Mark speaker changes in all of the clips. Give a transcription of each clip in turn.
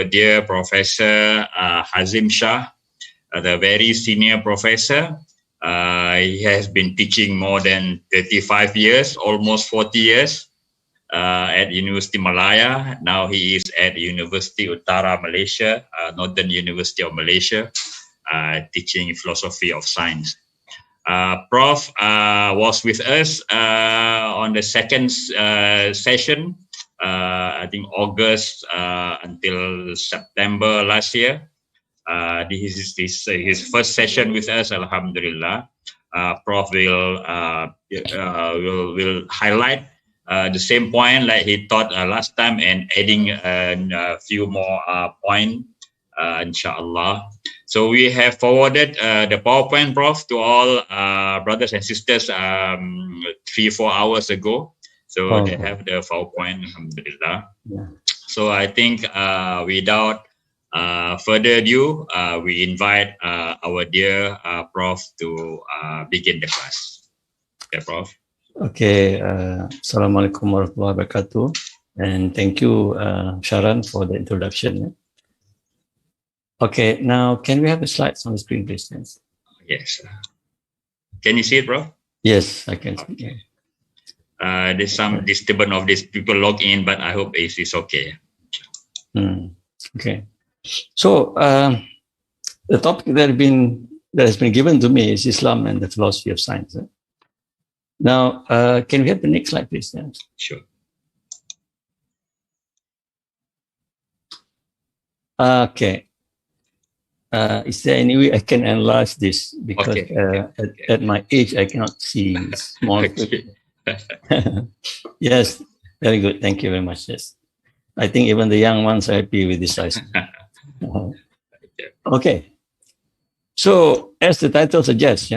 Speaker 1: dear Professor Hazim Shah, the very senior professor. He has been teaching more than 35 years, almost 40 years at University Malaya. Now he is at University Utara, Malaysia, Northern University of Malaysia, teaching philosophy of science. Prof was with us on the second session, I think August until September last year. This is his first session with us. Alhamdulillah. Prof will highlight the same point like he taught last time and adding a few more points, inshallah. So we have forwarded the PowerPoint, Prof, to all brothers and sisters 3-4 hours ago. So they have the PowerPoint, alhamdulillah. Yeah. So I think without further ado, we invite our dear Prof to begin the class. Okay, Prof.
Speaker 2: Okay, Assalamualaikum warahmatullahi wabarakatuh. And thank you, Sharan, for the introduction. Okay, now can we have the slides on the screen, please?
Speaker 1: Yes. Can you see it, Prof?
Speaker 2: Yes, I can see.
Speaker 1: Okay. There's some disturbance of these people log in, but I hope it's okay.
Speaker 2: Okay. So the topic that has been given to me is Islam and the philosophy of science. Now, can we have the next slide, please?
Speaker 1: Sure.
Speaker 2: Okay. Is there any way I can analyze this? Because at my age, I cannot see small. Yes, very good. Thank you very much. Yes, I think even the young ones are happy with this size. Okay. So, as the title suggests,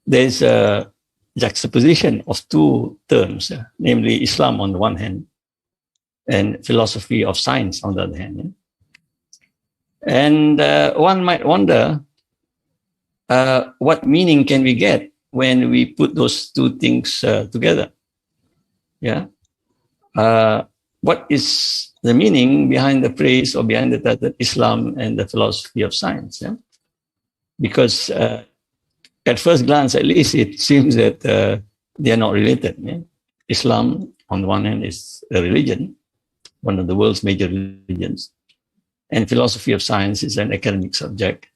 Speaker 2: there's a juxtaposition of two terms, namely Islam on the one hand and philosophy of science on the other hand. And one might wonder what meaning can we get when we put those two things together. What is the meaning behind the phrase or behind the title Islam and the philosophy of science? Because at first glance, at least, it seems that they are not related. Islam, on the one hand, is a religion, one of the world's major religions, and philosophy of science is an academic subject,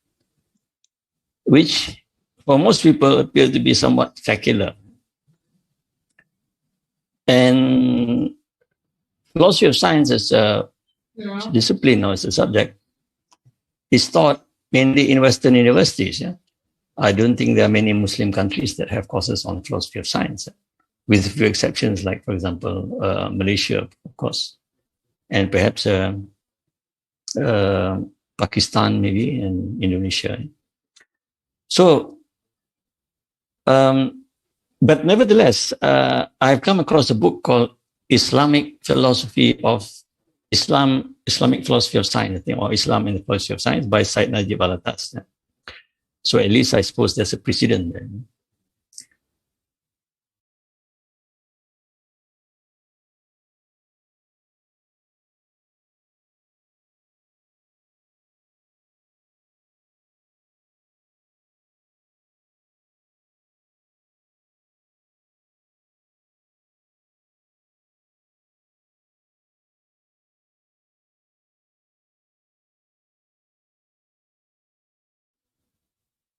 Speaker 2: which for most people appear to be somewhat secular. And philosophy of science as a discipline or as a subject is taught mainly in Western universities. I don't think there are many Muslim countries that have courses on philosophy of science, with a few exceptions, like, for example, Malaysia, of course, and perhaps Pakistan, maybe, and Indonesia. So, but nevertheless, I've come across a book called Islamic Philosophy of Islamic Philosophy of Science, I think, or Islam and the Philosophy of Science by Said Najib Alatas. So at least I suppose there's a precedent there.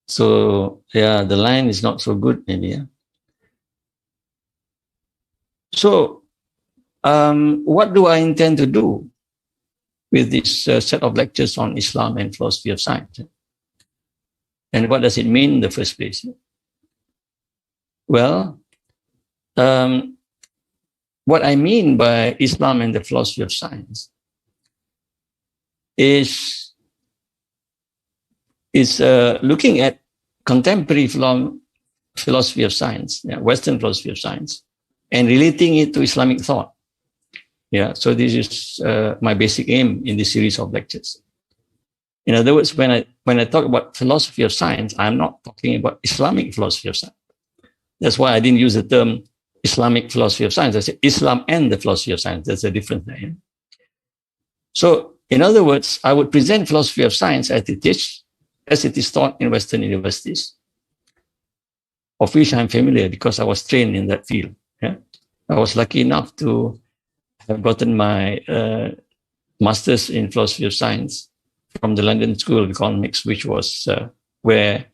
Speaker 2: So, the line is not so good, maybe. So, what do I intend to do with this set of lectures on Islam and philosophy of science? And what does it mean in the first place? Well, what I mean by Islam and the philosophy of science is looking at contemporary philosophy of science, Western philosophy of science, and relating it to Islamic thought. So this is my basic aim in this series of lectures. In other words, when I talk about philosophy of science, I'm not talking about Islamic philosophy of science. That's why I didn't use the term Islamic philosophy of science. I said Islam and the philosophy of science. There's a difference there. So In other words, I would present philosophy of science as it is taught in Western universities, of which I'm familiar because I was trained in that field. Yeah? I was lucky enough to have gotten my master's in philosophy of science from the London School of Economics, which was where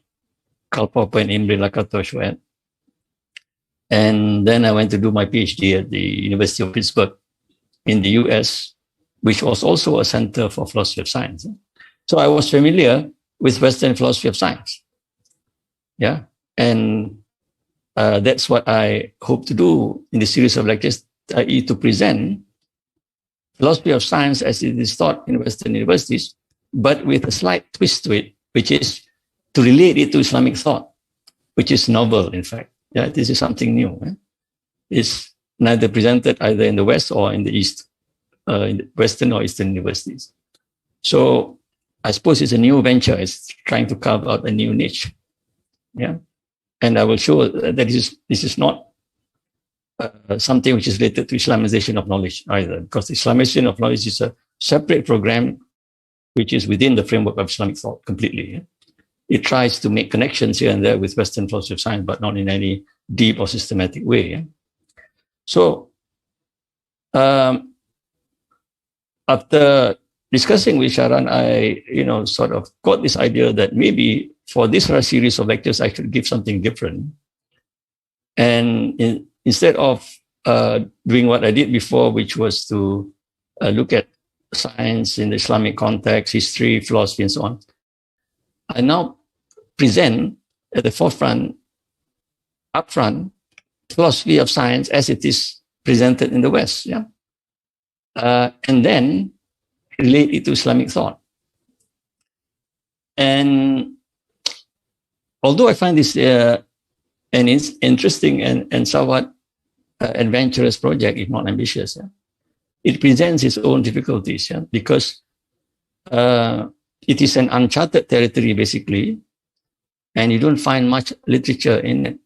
Speaker 2: Karl Popper and Imre Lakatos were at. And then I went to do my PhD at the University of Pittsburgh in the US, which was also a center for philosophy of science. So I was familiar with Western philosophy of science. Yeah. And that's what I hope to do in the series of lectures, i.e. to present philosophy of science as it is taught in Western universities, but with a slight twist to it, which is to relate it to Islamic thought, which is novel, in fact. Yeah, this is something new. It's neither presented either in the West or in the East, in the Western or Eastern universities. So I suppose it's a new venture. It's trying to carve out a new niche. Yeah, and I will show that this is not something which is related to Islamization of knowledge either, because Islamization of knowledge is a separate program which is within the framework of Islamic thought completely. Yeah? It tries to make connections here and there with Western philosophy of science, but not in any deep or systematic way. Yeah? So after discussing with Sharan, I sort of got this idea that maybe for this series of lectures, I should give something different. And instead of doing what I did before, which was to look at science in the Islamic context, history, philosophy, and so on, I now present at the forefront, upfront, philosophy of science as it is presented in the West. Yeah, and then relate it to Islamic thought. And although I find this an interesting and somewhat adventurous project, if not ambitious, yeah, it presents its own difficulties, yeah, because it is an uncharted territory, basically, and you don't find much literature in it.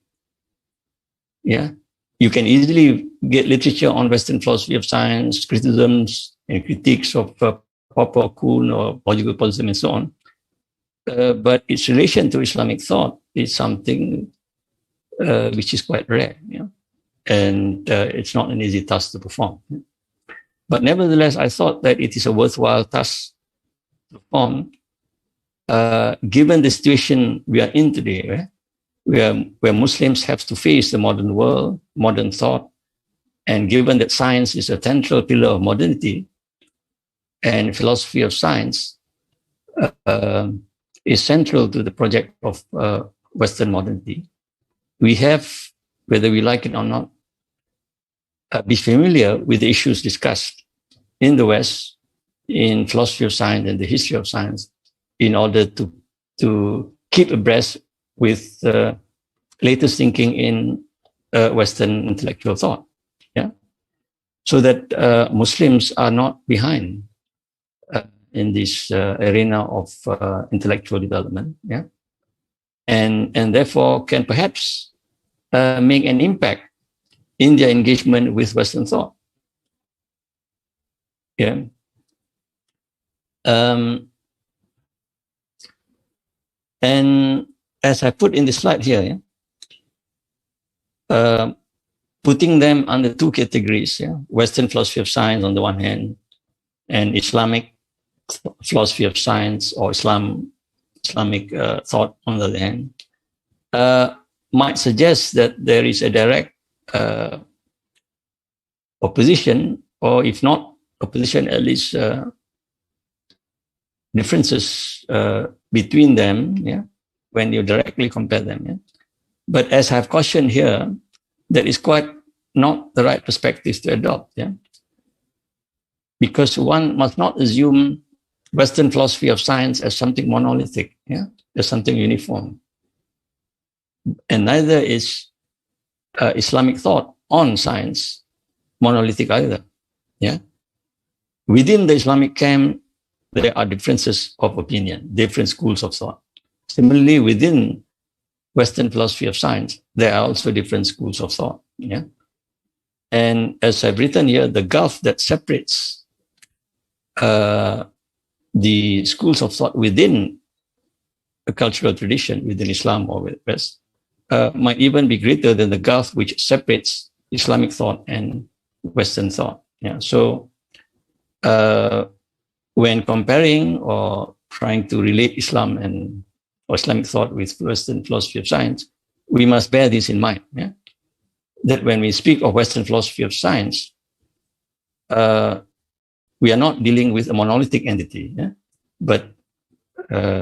Speaker 2: Yeah, you can easily get literature on Western philosophy of science, criticisms and critiques of Popper, Kuhn, or logical positivism, and so on. But its relation to Islamic thought is something which is quite rare, you know? And it's not an easy task to perform. But nevertheless, I thought that it is a worthwhile task to perform, given the situation we are in today, right? Where Muslims have to face the modern world, modern thought, and given that science is a central pillar of modernity, and philosophy of science is central to the project of Western modernity, we have, whether we like it or not, be familiar with the issues discussed in the West, in philosophy of science and the history of science, in order to keep abreast with latest thinking in Western intellectual thought. Yeah, so that Muslims are not behind in this arena of intellectual development. Yeah, and therefore can perhaps make an impact in their engagement with Western thought. Yeah. And as I put in the slide here, yeah, putting them under two categories, yeah, Western philosophy of science on the one hand, and Islamic philosophy of science or Islamic thought on the other hand, might suggest that there is a direct opposition, or if not opposition, at least differences between them, yeah, when you directly compare them. Yeah? But as I've cautioned here, that is quite not the right perspective to adopt. Yeah? Because one must not assume Western philosophy of science as something monolithic, yeah, as something uniform. And neither is Islamic thought on science monolithic either. Yeah. Within the Islamic camp, there are differences of opinion, different schools of thought. Similarly, within Western philosophy of science, there are also different schools of thought. Yeah. And as I've written here, the gulf that separates the schools of thought within a cultural tradition, within Islam or West, might even be greater than the gulf which separates Islamic thought and Western thought. Yeah. So when comparing or trying to relate Islam and or Islamic thought with Western philosophy of science, we must bear this in mind. Yeah? That when we speak of Western philosophy of science, we are not dealing with a monolithic entity, yeah? But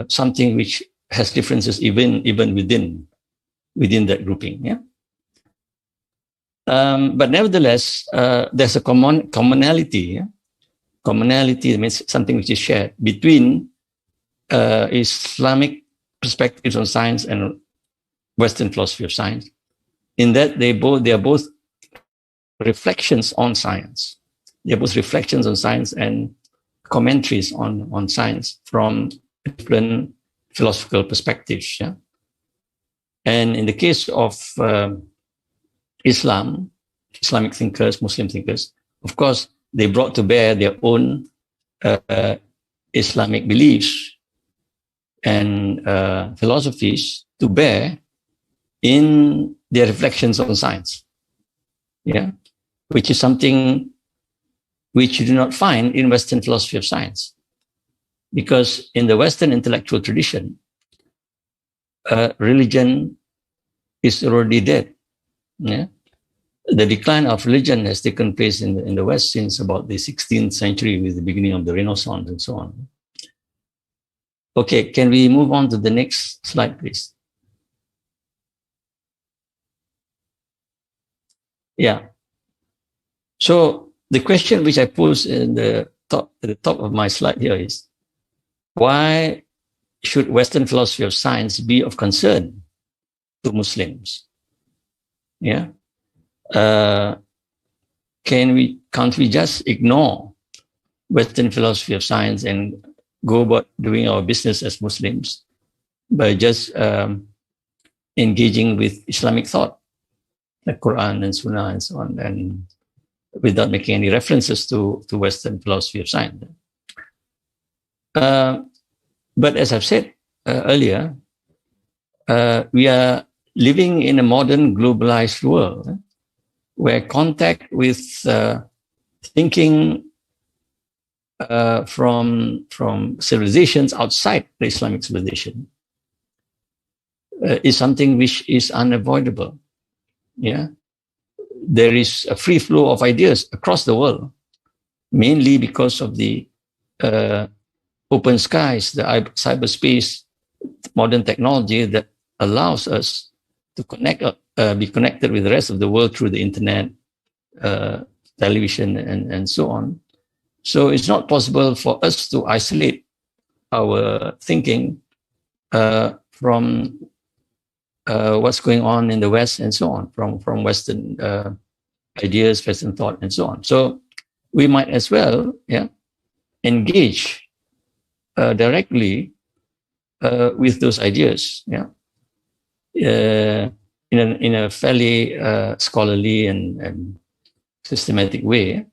Speaker 2: something which has differences even within that grouping. Yeah. But nevertheless, there's a commonality. Yeah? Commonality means something which is shared between Islamic perspectives on science and Western philosophy of science, in that they are both reflections on science. They're both reflections on science and commentaries on science from different philosophical perspectives. Yeah? And in the case of Islamic thinkers, Muslim thinkers, of course, they brought to bear their own Islamic beliefs and philosophies to bear in their reflections on science. Yeah, which is something which you do not find in Western philosophy of science. Because in the Western intellectual tradition, religion is already dead. Yeah? The decline of religion has taken place in the West since about the 16th century with the beginning of the Renaissance and so on. Okay, can we move on to the next slide, please? Yeah. So the question which I posed at the top of my slide here is, why should Western philosophy of science be of concern to Muslims? Yeah. Can't we just ignore Western philosophy of science and go about doing our business as Muslims by just engaging with Islamic thought, like Quran and Sunnah and so on, and without making any references to Western philosophy of science? But as I've said earlier, we are living in a modern globalized world where contact with thinking from civilizations outside the Islamic civilization is something which is unavoidable. Yeah, there is a free flow of ideas across the world, mainly because of the open skies, the cyberspace, modern technology that allows us to be connected with the rest of the world through the internet, television, and so on. So it's not possible for us to isolate our thinking from what's going on in the West and so on, from Western ideas, Western thought, and so on. So we might as well, yeah, engage directly with those ideas, yeah, in a fairly scholarly and systematic way,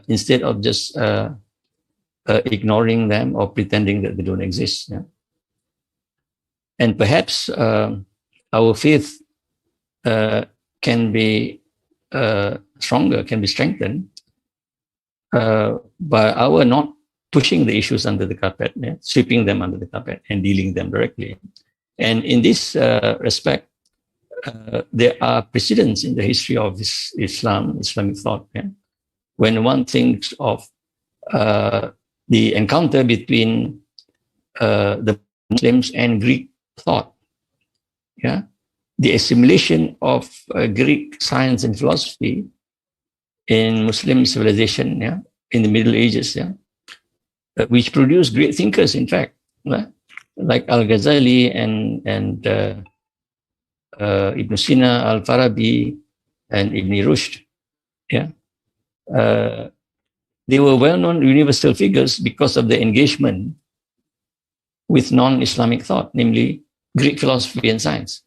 Speaker 2: instead of just ignoring them or pretending that they don't exist. Yeah? And perhaps our faith can be stronger, can be strengthened by our not pushing the issues under the carpet, yeah? Sweeping them under the carpet and dealing them directly. And in this respect, there are precedents in the history of Islamic thought. Yeah? When one thinks of the encounter between the Muslims and Greek thought, yeah, the assimilation of Greek science and philosophy in Muslim civilization, yeah, in the Middle Ages, yeah, which produced great thinkers, in fact, yeah? Like Al-Ghazali and Ibn Sina, Al-Farabi, and Ibn Rushd. Yeah, they were well-known universal figures because of their engagement with non-Islamic thought, namely Greek philosophy and science.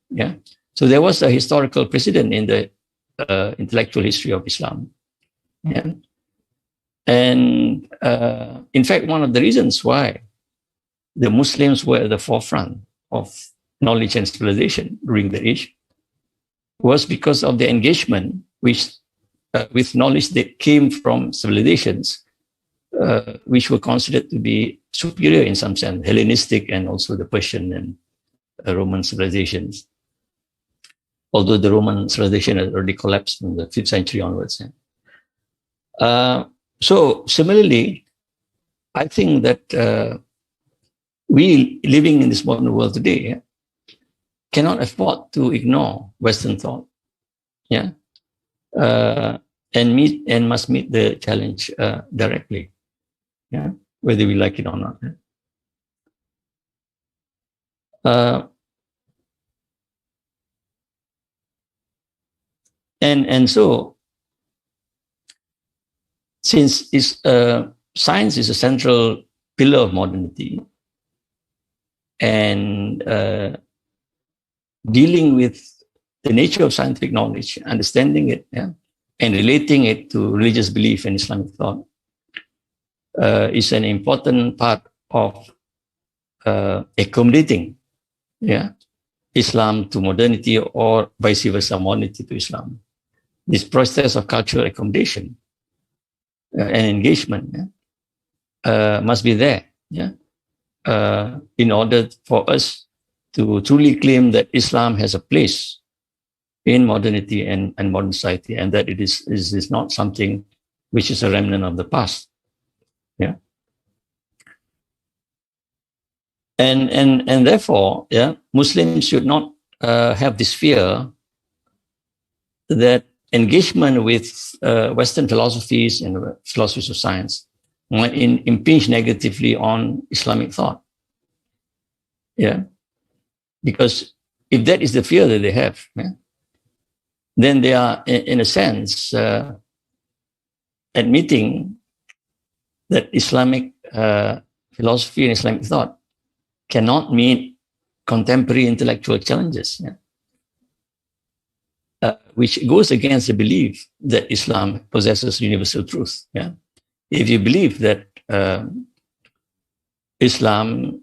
Speaker 2: Yeah, so there was a historical precedent in the intellectual history of Islam. Yeah, And in fact, one of the reasons why the Muslims were at the forefront of knowledge and civilization during the age was because of the engagement with knowledge that came from civilizations which were considered to be superior in some sense, Hellenistic and also the Persian and Roman civilizations. Although the Roman civilization had already collapsed from the 5th century onwards. So similarly, I think that we living in this modern world today cannot afford to ignore Western thought, and must meet the challenge directly, whether we like it or not. And so, since science is a central pillar of modernity, and dealing with the nature of scientific knowledge, understanding it, and relating it to religious belief and Islamic thought is an important part of accommodating Islam to modernity, or vice versa, modernity to Islam. This process of cultural accommodation and engagement must be there, in order for us to truly claim that Islam has a place in modernity and modern society, and that it is not something which is a remnant of the past. And therefore, Muslims should not have this fear that engagement with Western philosophies and philosophies of science might impinge negatively on Islamic thought. Because if that is the fear that they have, then they are, in a sense, admitting that Islamic philosophy and Islamic thought cannot meet contemporary intellectual challenges, which goes against the belief that Islam possesses universal truth. If you believe that Islam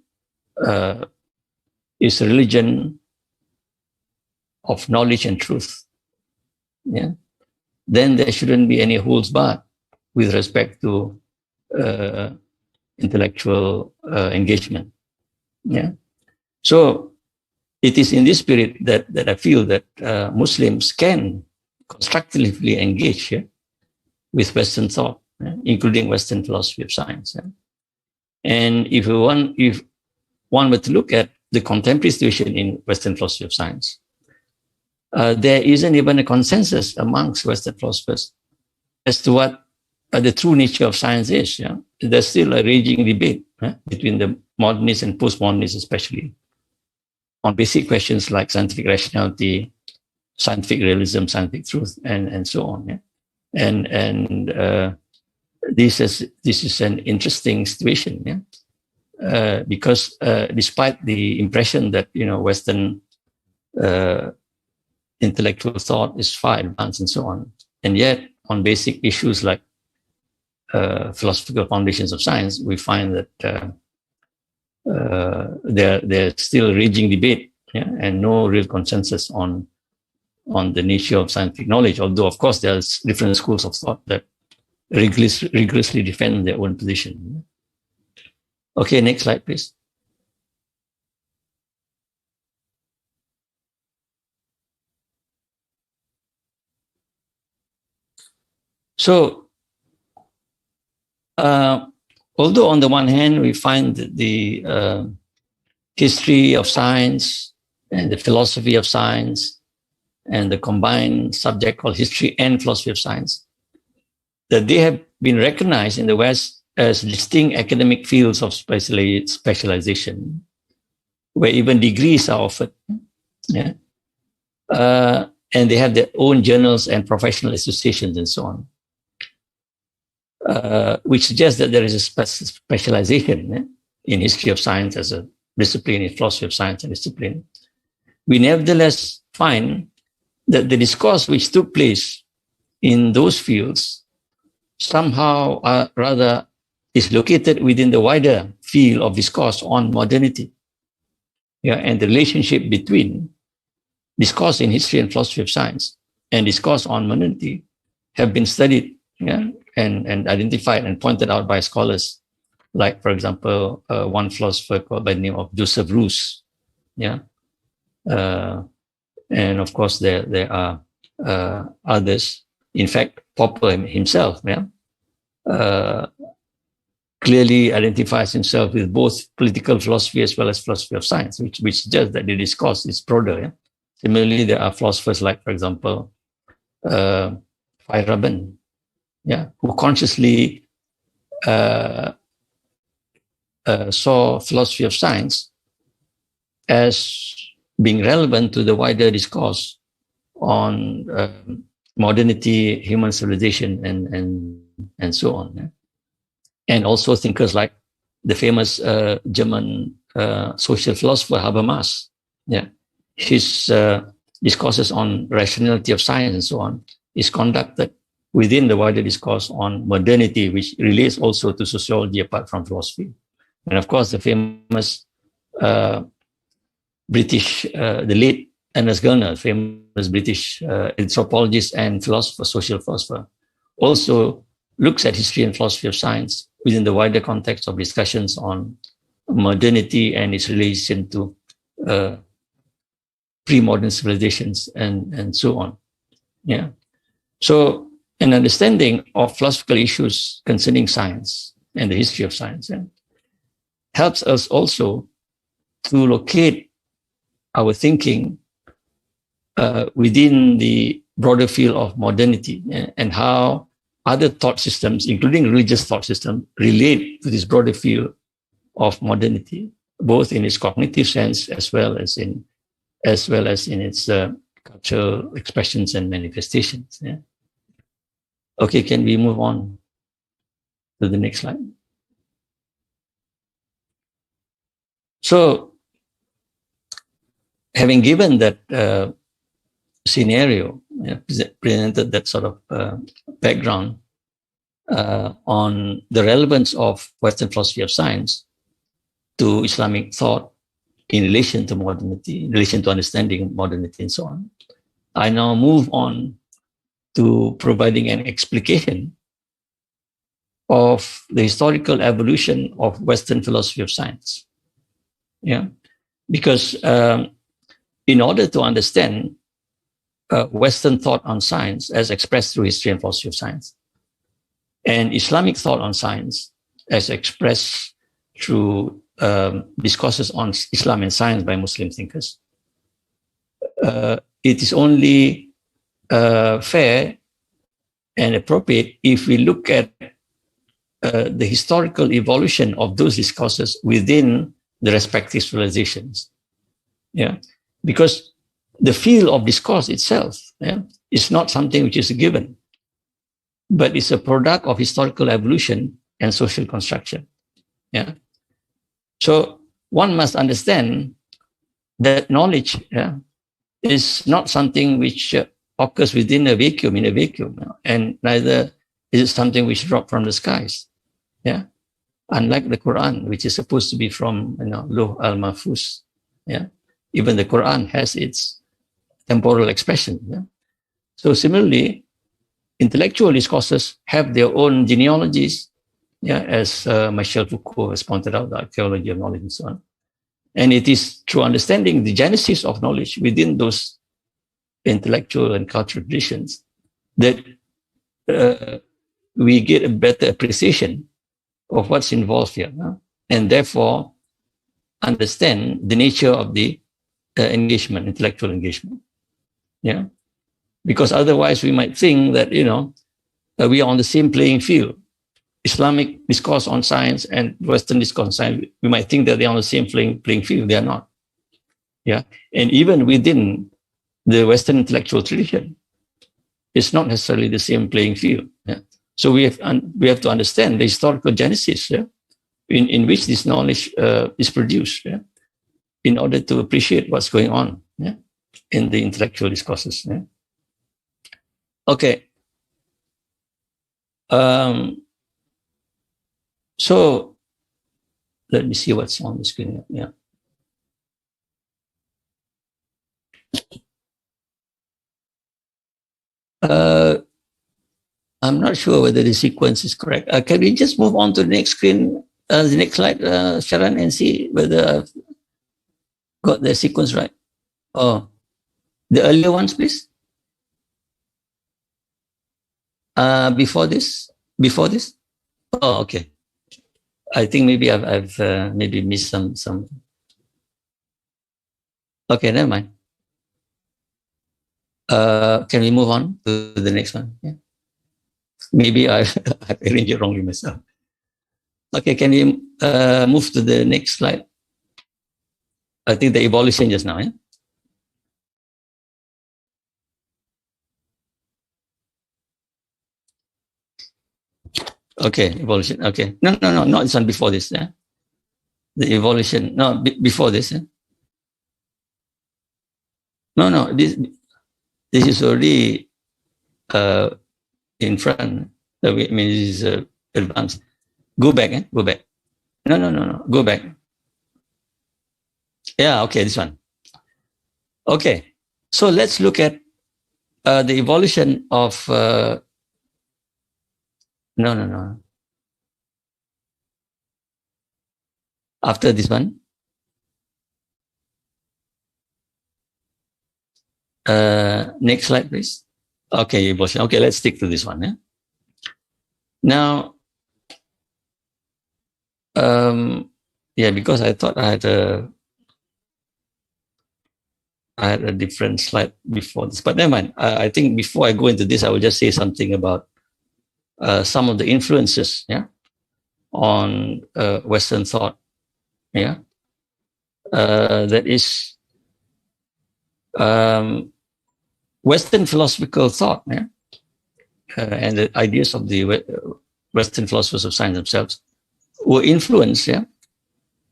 Speaker 2: is a religion of knowledge and truth, then there shouldn't be any holds barred with respect to intellectual engagement. So it is in this spirit that I feel that Muslims can constructively engage with Western thought, including Western philosophy of science. And if one were to look at the contemporary situation in Western philosophy of science, there isn't even a consensus amongst Western philosophers as to what the true nature of science is. There's still a raging debate between the modernists and postmodernists, especially on basic questions like scientific rationality, scientific realism, scientific truth, and so on. And this is an interesting situation, because despite the impression that Western intellectual thought is far advanced and so on, and yet on basic issues like philosophical foundations of science, we find that there's still raging debate, and no real consensus on the nature of scientific knowledge. Although, of course, there's different schools of thought that rigorously defend their own position. Okay, next slide, please. So, although on the one hand, we find the history of science and the philosophy of science and the combined subject called history and philosophy of science, that they have been recognized in the West as distinct academic fields of specialization, where even degrees are offered. And they have their own journals and professional associations and so on. Which suggests that there is a specialization in history of science as a discipline, in philosophy of science and discipline. We nevertheless find that the discourse which took place in those fields somehow rather is located within the wider field of discourse on modernity. Yeah, and the relationship between discourse in history and philosophy of science and discourse on modernity have been studied, yeah, and identified and pointed out by scholars, like, for example, one philosopher called by the name of Joseph Roos, yeah, and of course there are others. In fact, Popper himself, yeah, clearly identifies himself with both political philosophy as well as philosophy of science, which suggests that the discourse is broader. Yeah? Similarly, there are philosophers like, for example, Feyerabend, yeah, who consciously saw philosophy of science as being relevant to the wider discourse on modernity, human civilization, and so on. Yeah? And also thinkers like the famous German social philosopher Habermas. Yeah, his discourses on rationality of science and so on is conducted within the wider discourse on modernity, which relates also to sociology apart from philosophy. And of course, the famous British, the late Ernest Gellner, famous British anthropologist and philosopher, social philosopher, also looks at history and philosophy of science within the wider context of discussions on modernity and its relation to pre-modern civilizations and so on. Yeah. So an understanding of philosophical issues concerning science and the history of science helps us also to locate our thinking within the broader field of modernity and how other thought systems, including religious thought systems, relate to this broader field of modernity, both in its cognitive sense as well as in its cultural expressions and manifestations. Yeah. Okay, can we move on to the next slide? So, having given that scenario, presented that sort of background on the relevance of Western philosophy of science to Islamic thought in relation to modernity, in relation to understanding modernity and so on, I now move on to providing an explication of the historical evolution of Western philosophy of science. Yeah, because in order to understand Western thought on science as expressed through history and philosophy of science, and Islamic thought on science as expressed through discourses on Islam and science by Muslim thinkers, it is only fair and appropriate if we look at the historical evolution of those discourses within the respective civilizations. Yeah, because the field of discourse itself is not something which is a given, but it's a product of historical evolution and social construction. Yeah. So one must understand that knowledge is not something which occurs within a vacuum, and neither is it something which drops from the skies. Yeah. Unlike the Quran, which is supposed to be from Lauh al-Mahfuz. Yeah. Even the Quran has its temporal expression. Yeah? So similarly, intellectual discourses have their own genealogies, as Michel Foucault has pointed out, the archaeology of knowledge and so on. And it is through understanding the genesis of knowledge within those intellectual and cultural traditions that we get a better appreciation of what's involved here, and therefore understand the nature of the engagement, intellectual engagement. Yeah, because otherwise we might think that we are on the same playing field. Islamic discourse on science and Western discourse on science, we might think that they're on the same playing field. They are not. Yeah, and even within the Western intellectual tradition, it's not necessarily the same playing field. Yeah? So we have to understand the historical genesis in which this knowledge is produced, in order to appreciate what's going on in the intellectual discourses. Yeah? Okay. So let me see what's on the screen. Yeah. I'm not sure whether the sequence is correct. Can we just move on to the next screen, the next slide, Sharon, and see whether I've got the sequence right? Oh, the earlier ones, please. Before this. Oh, okay. I think maybe I've maybe missed some. Okay, never mind. Can we move on to the next one? Yeah. Maybe I've arranged it wrongly myself. Okay, can we move to the next slide? I think the evolution just now. Yeah? Okay, evolution. Okay. No, not this one, before this. Yeah? The evolution. No, before this. Yeah? No, this is already in front. I mean, this is advanced. Go back. Go back. No. Go back. Yeah, okay, this one. Okay, so let's look at the evolution of. No. After this one. Next slide, please. Okay, evolution. Okay, let's stick to this one. Yeah? Now, yeah, because I thought I had a different slide before this, but never mind. I think before I go into this, I will just say something about some of the influences, yeah, on Western thought, yeah, that is Western philosophical thought, yeah, and the ideas of the Western philosophers of science themselves were influenced, yeah,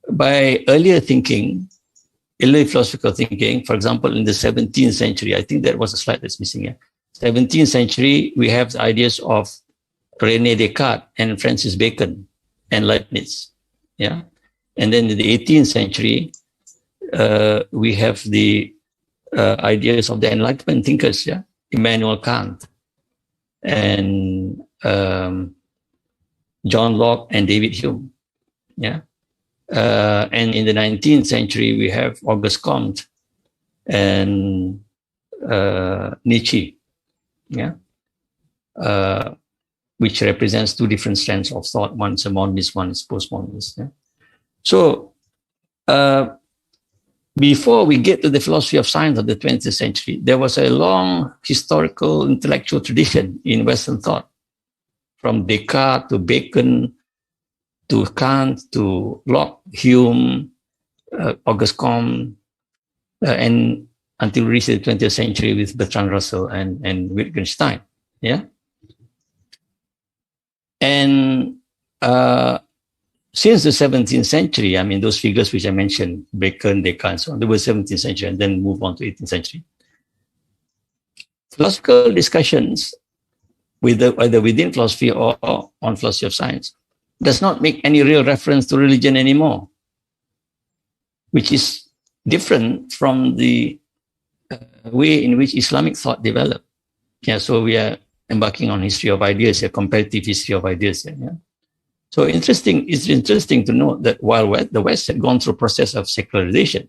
Speaker 2: by earlier philosophical thinking. For example, in the 17th century, I think that was a slide that's missing here. 17th century, we have the ideas of René Descartes and Francis Bacon and Leibniz, yeah. And then in the 18th century, we have the ideas of the Enlightenment thinkers, yeah, Immanuel Kant and John Locke and David Hume, yeah. And in the 19th century, we have Auguste Comte and Nietzsche, yeah, which represents two different strands of thought. One is a modernist, one is postmodernist. Yeah? So before we get to the philosophy of science of the 20th century, there was a long historical intellectual tradition in Western thought, from Descartes to Bacon to Kant to Locke, Hume, Auguste Comte, and until we reach the 20th century with Bertrand Russell and Wittgenstein. Yeah. And since the 17th century, I mean, those figures which I mentioned, Bacon, Descartes, and so on, they were 17th century and then move on to 18th century. Philosophical discussions, either within philosophy or on philosophy of science, does not make any real reference to religion anymore, which is different from the way in which Islamic thought developed. Yeah, so we are embarking on history of ideas, a comparative history of ideas. Yeah. So it's interesting to note that while the West had gone through a process of secularization,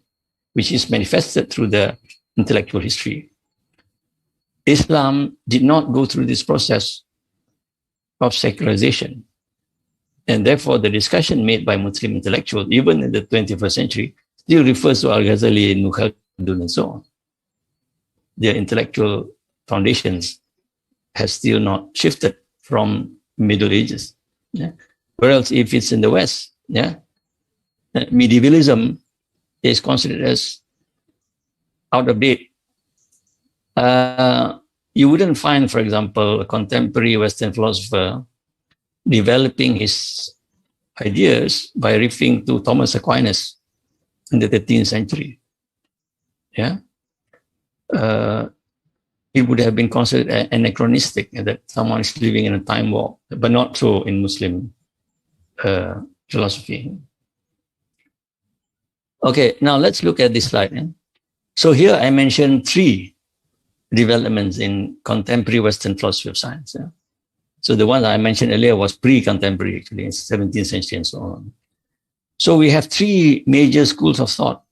Speaker 2: which is manifested through the intellectual history, Islam did not go through this process of secularization. And therefore, the discussion made by Muslim intellectuals, even in the 21st century, still refers to Al-Ghazali, Ibn Khaldun, and so on. Their intellectual foundations have still not shifted from Middle Ages. Yeah? Whereas if it's in the West, yeah, medievalism is considered as out of date. You wouldn't find, for example, a contemporary Western philosopher developing his ideas by referring to Thomas Aquinas in the 13th century. Yeah. it would have been considered anachronistic, that someone is living in a time warp, but not so in Muslim philosophy. Okay, now let's look at this slide. So here I mentioned 3 developments in contemporary Western philosophy of science. So the one I mentioned earlier was pre-contemporary, actually, in 17th century and so on. So we have 3 major schools of thought.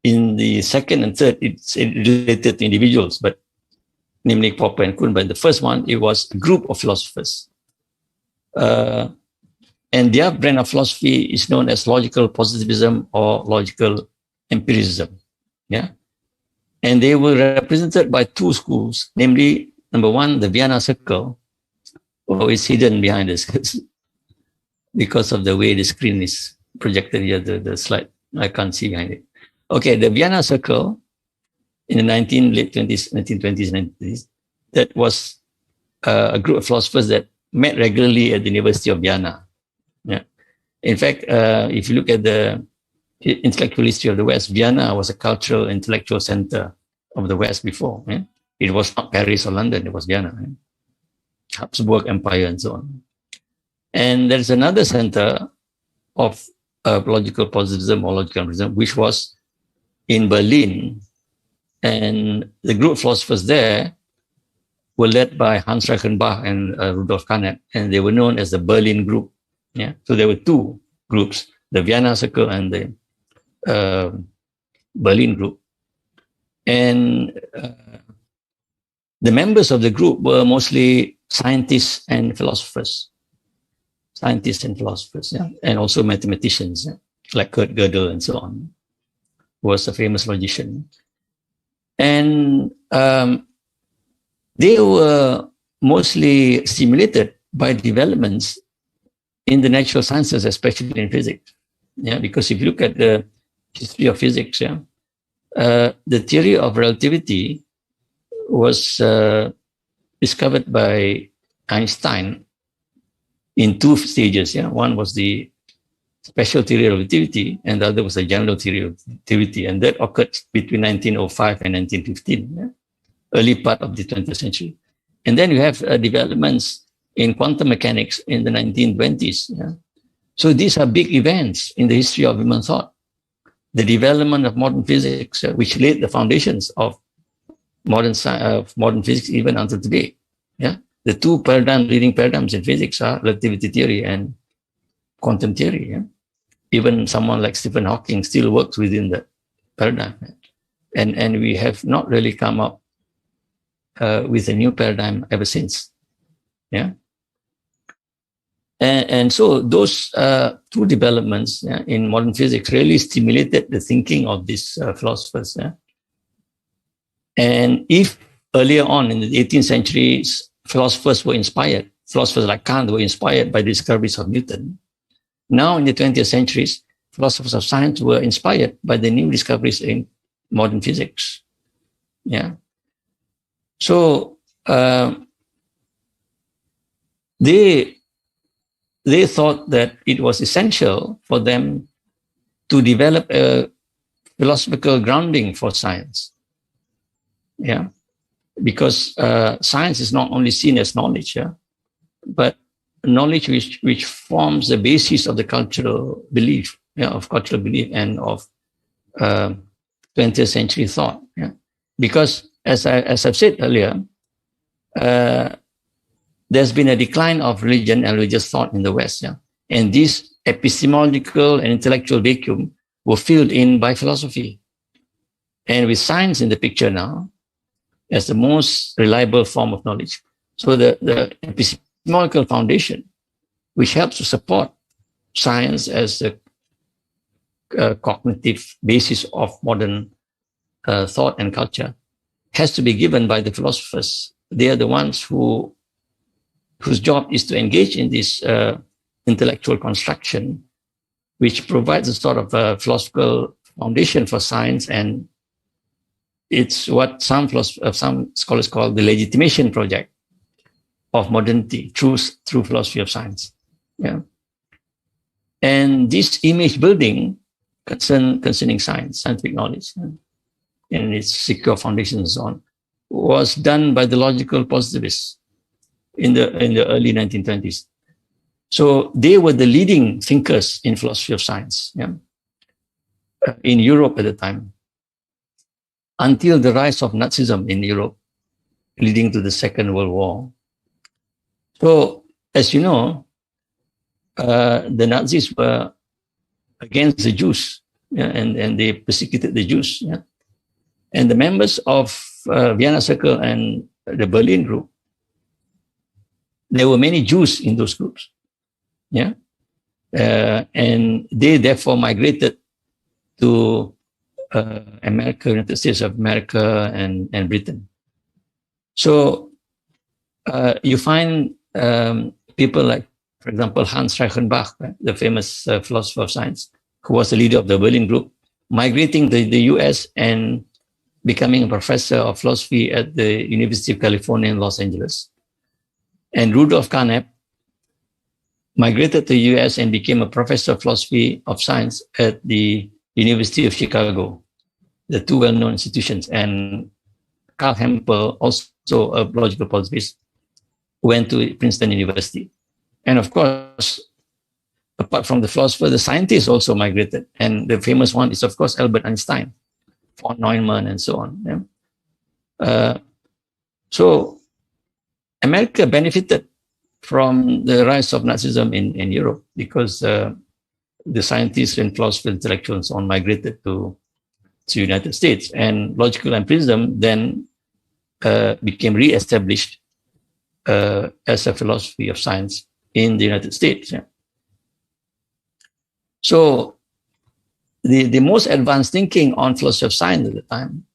Speaker 2: In the second and third, it's related to individuals, but namely Popper and Kuhn. But the first one, it was a group of philosophers. And their brand of philosophy is known as logical positivism or logical empiricism. Yeah. And they were represented by 2 schools, namely, number 1, the Vienna Circle. Oh, it's hidden behind this because of the way the screen is projected here, the slide. I can't see behind it. Okay, the Vienna Circle in the late 20s, 1920s, 1930s, that was a group of philosophers that met regularly at the University of Vienna. Yeah. In fact, if you look at the intellectual history of the West, Vienna was a cultural intellectual center of the West before. Yeah? It was not Paris or London, it was Vienna. Yeah? Habsburg Empire and so on. And there's another center of logical positivism or logical empiricism, which was in Berlin. And the group of philosophers there were led by Hans Reichenbach and Rudolf Carnap, and they were known as the Berlin Group. Yeah, so there were 2 groups, the Vienna Circle and the Berlin Group. And the members of the group were mostly scientists and philosophers. Yeah, and also mathematicians, yeah? Like Kurt Gödel and so on, who was a famous logician. And they were mostly stimulated by developments in the natural sciences, especially in physics. Yeah, because if you look at the history of physics, yeah, the theory of relativity was discovered by Einstein in 2 stages. Yeah, one was the special theory of relativity, and the other was the general theory of relativity, and that occurred between 1905 and 1915, yeah? Early part of the 20th century. And then you have developments in quantum mechanics in the 1920s. Yeah? So these are big events in the history of human thought. The development of modern physics, which laid the foundations of modern physics even until today. Yeah, the 2 leading paradigms in physics are relativity theory and quantum theory. Yeah? Even someone like Stephen Hawking still works within the paradigm. And we have not really come up with a new paradigm ever since. Yeah. And so those 2 developments, yeah, in modern physics really stimulated the thinking of these philosophers. Yeah? And if earlier on in the 18th century, philosophers like Kant were inspired by the discoveries of Newton, now in the 20th centuries, philosophers of science were inspired by the new discoveries in modern physics. Yeah. So they thought that it was essential for them to develop a philosophical grounding for science. Yeah, because science is not only seen as knowledge, yeah, but knowledge which forms the basis of the cultural belief, yeah, and of 20th century thought. Yeah, because as I've said earlier, there's been a decline of religion and religious thought in the West, yeah, and this epistemological and intellectual vacuum were filled in by philosophy, and with science in the picture now as the most reliable form of knowledge. So the epistemological foundation, which helps to support science as a cognitive basis of modern thought and culture, has to be given by the philosophers. They are the ones whose job is to engage in this intellectual construction, which provides a sort of a philosophical foundation for science, and it's what some scholars call the legitimation project of modernity through philosophy of science. Yeah, and this image building concerning scientific knowledge, and its secure foundations and so on, was done by the logical positivists in the early 1920s. So they were the leading thinkers in philosophy of science, yeah, in Europe at the time, until the rise of Nazism in Europe, leading to the Second World War. So, as you know, the Nazis were against the Jews, yeah, and they persecuted the Jews. Yeah. And the members of Vienna Circle and the Berlin group, there were many Jews in those groups. Yeah. And they therefore migrated to America, United States of America, and Britain. So you find people like, for example, Hans Reichenbach, right, the famous philosopher of science, who was the leader of the Berlin group, migrating to the US and becoming a professor of philosophy at the University of California in Los Angeles. And Rudolf Carnap migrated to the US and became a professor of philosophy of science at the University of Chicago, the two well-known institutions. And Karl Hempel, also a logical positivist, went to Princeton University. And of course, apart from the philosopher, the scientists also migrated. And the famous one is, of course, Albert Einstein, von Neumann, and so on. Yeah? So America benefited from the rise of Nazism in Europe because the scientists and philosophers, intellectuals, and so on migrated to the United States. And logical empirism then became re-established as a philosophy of science in the United States. Yeah. So the most advanced thinking on philosophy of science at the time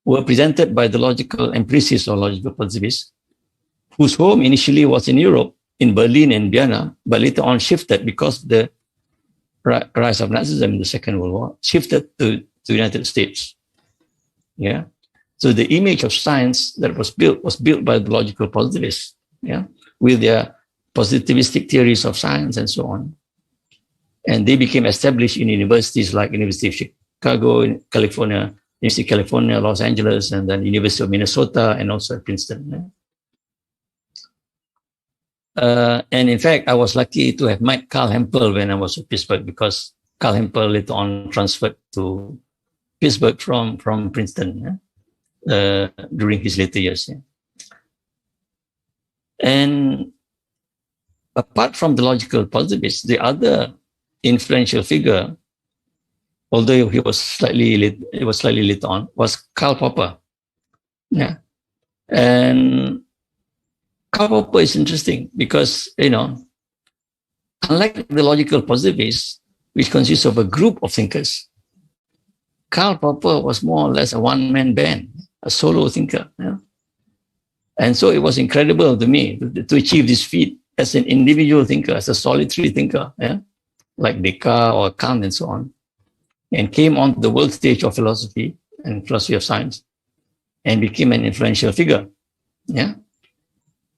Speaker 2: were presented by the logical empiricists or logical positivists, whose home initially was in Europe, in Berlin and Vienna, but later on shifted because the rise of Nazism in the Second World War, shifted to the United States. Yeah. So the image of science that was built by the logical positivists, yeah, with their positivistic theories of science and so on. And they became established in universities like University of Chicago, California, University of California, Los Angeles, and then University of Minnesota, and also Princeton. Yeah. And in fact, I was lucky to have met Karl Hempel when I was at Pittsburgh, because Karl Hempel later on transferred to Pittsburgh from Princeton, yeah, during his later years. Yeah. And apart from the logical positivists, the other influential figure, although he was slightly later on, was Karl Popper. Yeah. And Karl Popper is interesting because, unlike the logical positivists, which consists of a group of thinkers, Karl Popper was more or less a one-man band, a solo thinker. Yeah? And so it was incredible to me to achieve this feat as an individual thinker, as a solitary thinker, yeah? Like Descartes or Kant and so on, and came on the world stage of philosophy and philosophy of science and became an influential figure. Yeah.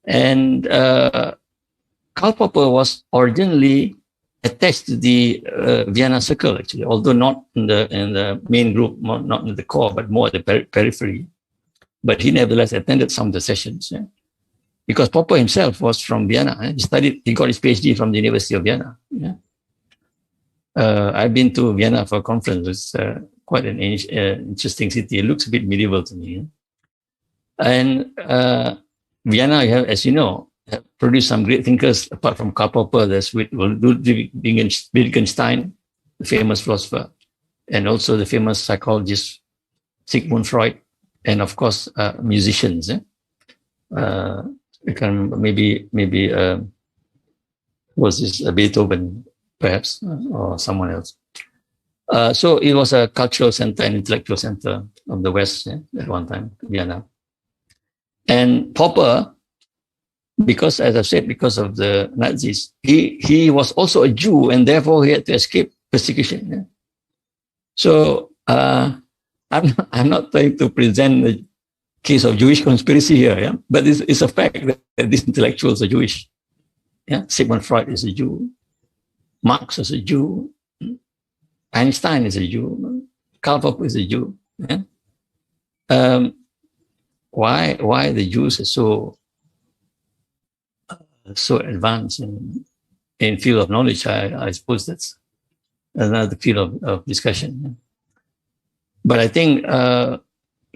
Speaker 2: And Karl Popper was originally attached to the Vienna Circle, actually, although not in the main group, not in the core, but more at the periphery. But he nevertheless attended some of the sessions, yeah? Because Popper himself was from Vienna. He got his PhD from the University of Vienna. Yeah? I've been to Vienna for a conference. It's quite an interesting city. It looks a bit medieval to me. Yeah? And Vienna, as you know, have produced some great thinkers apart from Karl Popper. There's Ludwig Wittgenstein, the famous philosopher, and also the famous psychologist Sigmund Freud, and of course musicians. Maybe was this Beethoven, perhaps, or someone else. So it was a cultural center and intellectual center of the West, yeah, at one time, Vienna. And Popper, because, as I've said, because of the Nazis, he was also a Jew, and therefore he had to escape persecution. Yeah? So I'm not trying to present the case of Jewish conspiracy here, yeah? But it's a fact that these intellectuals are Jewish. Yeah? Sigmund Freud is a Jew. Marx is a Jew. Einstein is a Jew. Karl Popper is a Jew. Yeah? Why the Jews are so advanced in field of knowledge? I suppose that's another field of discussion. Yeah? But I think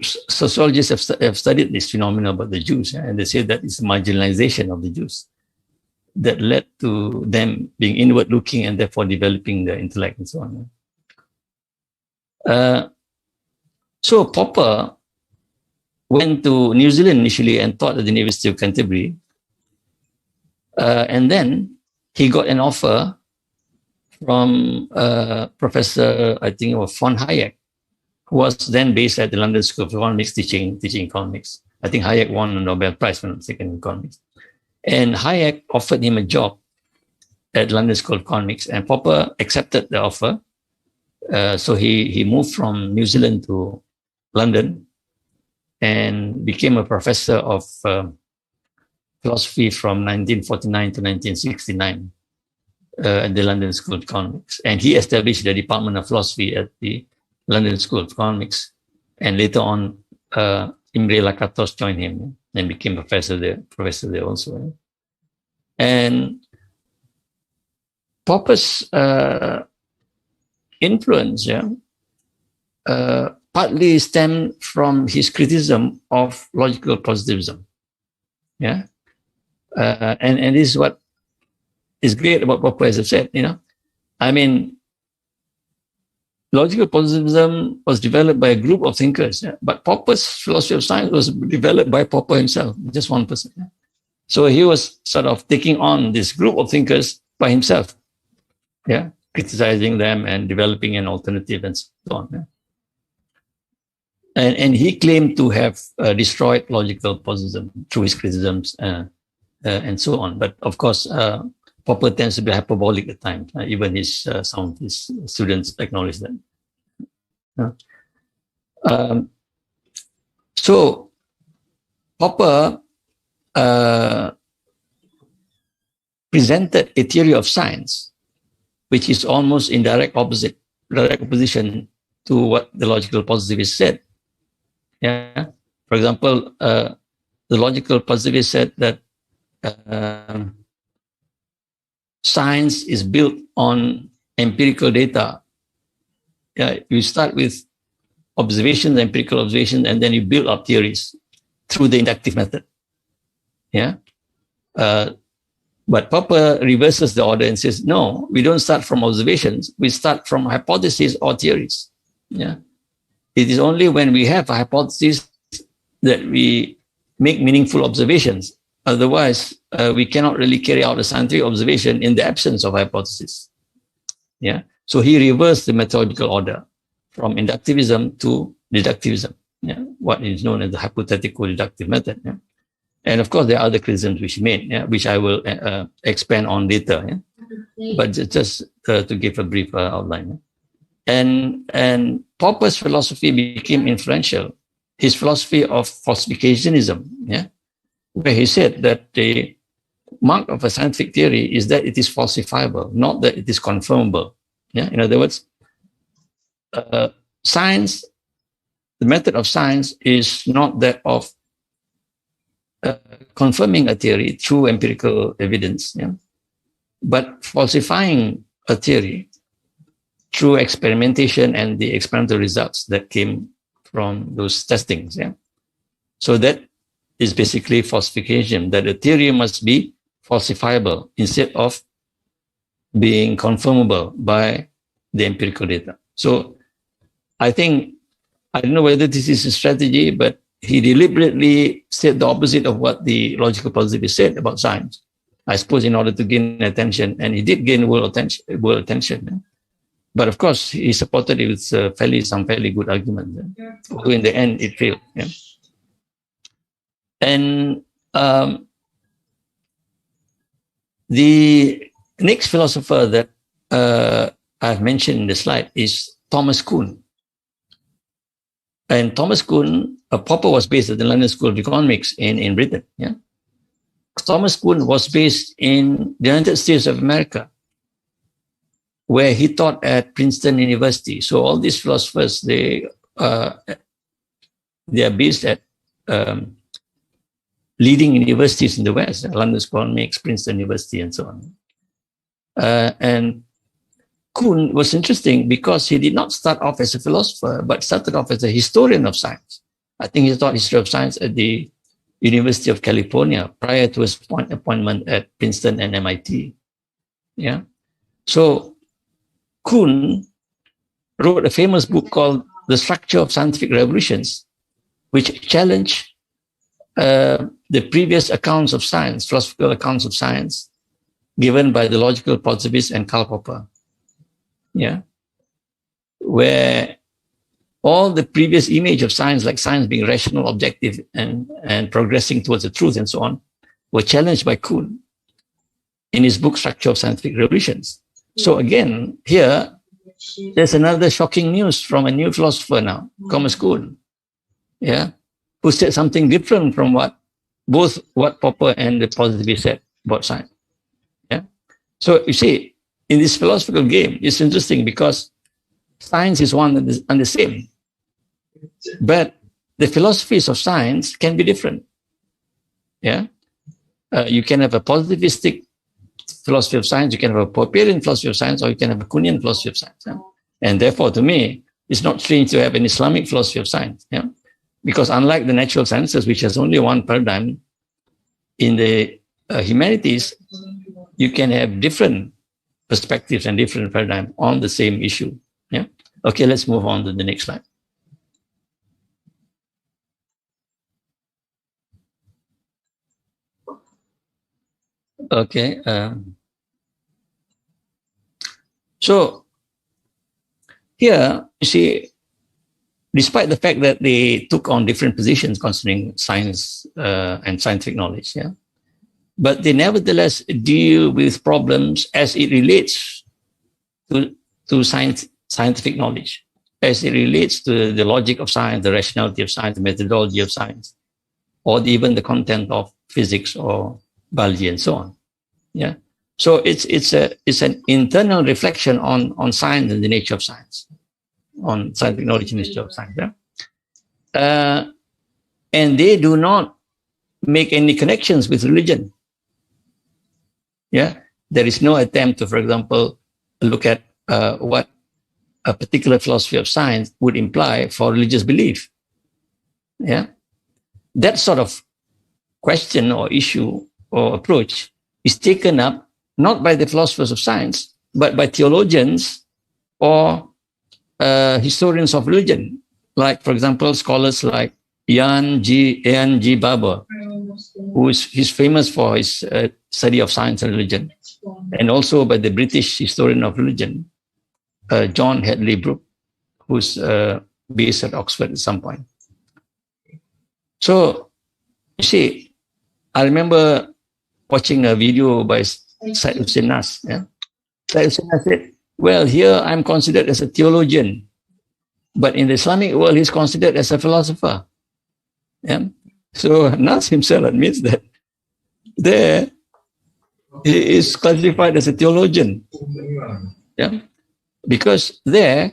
Speaker 2: sociologists have studied this phenomenon about the Jews, and they say that it's marginalization of the Jews that led to them being inward-looking and therefore developing their intellect and so on. So Popper went to New Zealand initially and taught at the University of Canterbury. And then he got an offer from Professor, I think it was von Hayek, who was then based at the London School of Economics, teaching economics. I think Hayek won a Nobel Prize for second economics. And Hayek offered him a job at London School of Economics, and Popper accepted the offer. So he moved from New Zealand to London and became a professor of philosophy from 1949 to 1969 at the London School of Economics. And he established the Department of Philosophy at the London School of Economics. And later on, Imre Lakatos joined him and became professor there also. And Popper's influence, partly stemmed from his criticism of logical positivism. And this is what is great about Popper, as I've said. I mean, logical positivism was developed by a group of thinkers, but Popper's philosophy of science was developed by Popper himself, just one person. So he was sort of taking on this group of thinkers by himself, criticizing them and developing an alternative and so on. And he claimed to have destroyed logical positivism through his criticisms and so on. But of course, Popper tends to be hyperbolic at times. Even some of his students acknowledge that. So Popper presented a theory of science, which is almost in direct opposition to what the logical positivist said. For example, the logical positivist said that science is built on empirical data. You start with observations, empirical observations, and then you build up theories through the inductive method. But Popper reverses the order and says, no, we don't start from observations. We start from hypotheses or theories. It is only when we have a hypothesis that we make meaningful observations. Otherwise, we cannot really carry out a scientific observation in the absence of hypothesis. So he reversed the methodological order from inductivism to deductivism, what is known as the hypothetical deductive method. And of course, there are other criticisms which he made, which I will expand on later. But just to give a brief outline. And Popper's philosophy became influential. His philosophy of falsificationism, where he said that the mark of a scientific theory is that it is falsifiable, not that it is confirmable. In other words, science, the method of science is not that of confirming a theory through empirical evidence, but falsifying a theory through experimentation and the experimental results that came from those testings. So that is basically falsification, that a theory must be falsifiable instead of being confirmable by the empirical data. So I think, I don't know whether this is a strategy, but he deliberately said the opposite of what the logical positivist said about science, I suppose, in order to gain attention. And he did gain world attention. But of course, he supported it with some fairly good arguments. Although in the end, it failed. And the next philosopher that I've mentioned in the slide is Thomas Kuhn. And Thomas Kuhn, Popper was based at the London School of Economics in Britain. Thomas Kuhn was based in the United States of America, where he taught at Princeton University. So all these philosophers, they they are based at leading universities in the West, London School of Economics, Princeton University, and so on. And Kuhn was interesting because he did not start off as a philosopher, but started off as a historian of science. I think he taught history of science at the University of California prior to his appointment at Princeton and MIT. Yeah. So Kuhn wrote a famous book called The Structure of Scientific Revolutions, which challenged the previous accounts of science, philosophical accounts of science, given by the logical positivists and Karl Popper. Yeah. Where all the previous image of science, like science being rational, objective, and progressing towards the truth and so on, were challenged by Kuhn in his book Structure of Scientific Revolutions. So again, here, there's another shocking news from a new philosopher now, Thomas Kuhn, yeah, who said something different from what Popper and the positivists said about science. Yeah. So you see, in this philosophical game, it's interesting because science is one and the same. But the philosophies of science can be different. Yeah. You can have a positivistic philosophy of science, you can have a Popperian philosophy of science, or you can have a Kuhnian philosophy of science. Yeah? And therefore, to me, it's not strange to have an Islamic philosophy of science. Yeah? Because unlike the natural sciences, which has only one paradigm, in the humanities, you can have different perspectives and different paradigms on the same issue. Yeah. Okay, let's move on to the next slide. Okay. So here, you see, despite the fact that they took on different positions concerning science and scientific knowledge, yeah, but they nevertheless deal with problems as it relates to scientific knowledge, as it relates to the logic of science, the rationality of science, the methodology of science, or even the content of physics or biology and so on. Yeah. So it's an internal reflection on science and the nature of science, on scientific knowledge and the nature of science. Yeah? And they do not make any connections with religion. Yeah, there is no attempt to, for example, look at what a particular philosophy of science would imply for religious belief. Yeah, that sort of question or issue or approach is taken up not by the philosophers of science, but by theologians or historians of religion, like, for example, scholars like Ian G. Barber, he's famous for his study of science and religion, and also by the British historian of religion, John Hadley Brooke, who's based at Oxford at some point. So, you see, I remember watching a video by Syed Hussein Nas. Yeah? Syed Hussein Nas said, well, here I'm considered as a theologian, but in the Islamic world, he's considered as a philosopher. Yeah? So Nas himself admits that there he is classified as a theologian. Yeah? Because there,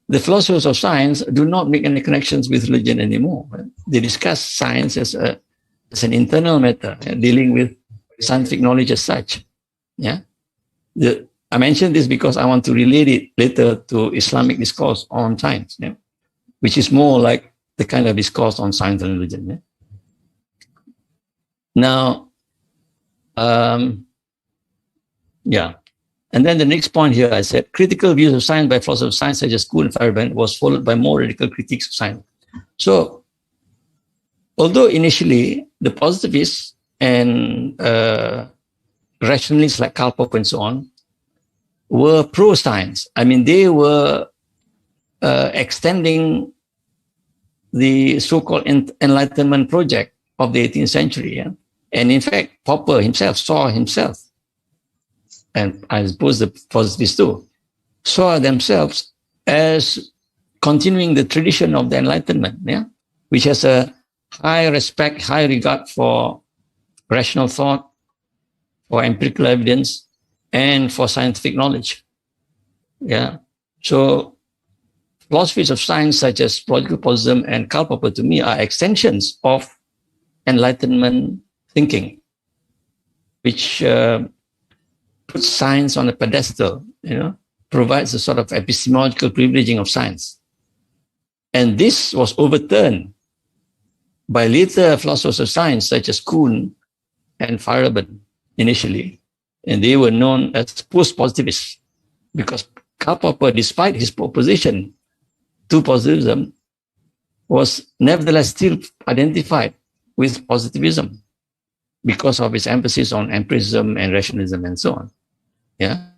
Speaker 2: the philosophers of science do not make any connections with religion anymore. Right? They discuss science as an internal matter, dealing with scientific knowledge as such. Yeah, I mentioned this because I want to relate it later to Islamic discourse on science, yeah? Which is more like the kind of discourse on science and religion. Yeah? Now, yeah. And then the next point here, I said, critical views of science by philosophers of science such as Kuhn and Feyerabend was followed by more radical critiques of science. So, although initially the positivists and rationalists like Karl Popper and so on were pro-science. I mean, they were extending the so-called Enlightenment project of the 18th century. Yeah? And in fact, Popper himself saw himself, and I suppose the positivists too, saw themselves as continuing the tradition of the Enlightenment, yeah? Which has a high respect, high regard for rational thought, for empirical evidence, and for scientific knowledge. Yeah. So philosophies of science such as logical positivism and Karl Popper to me are extensions of Enlightenment thinking, which puts science on a pedestal, provides a sort of epistemological privileging of science. And this was overturned by later philosophers of science such as Kuhn and Feyerabend initially. And they were known as post-positivists because Karl Popper, despite his opposition to positivism, was nevertheless still identified with positivism because of his emphasis on empiricism and rationalism and so on. Yeah,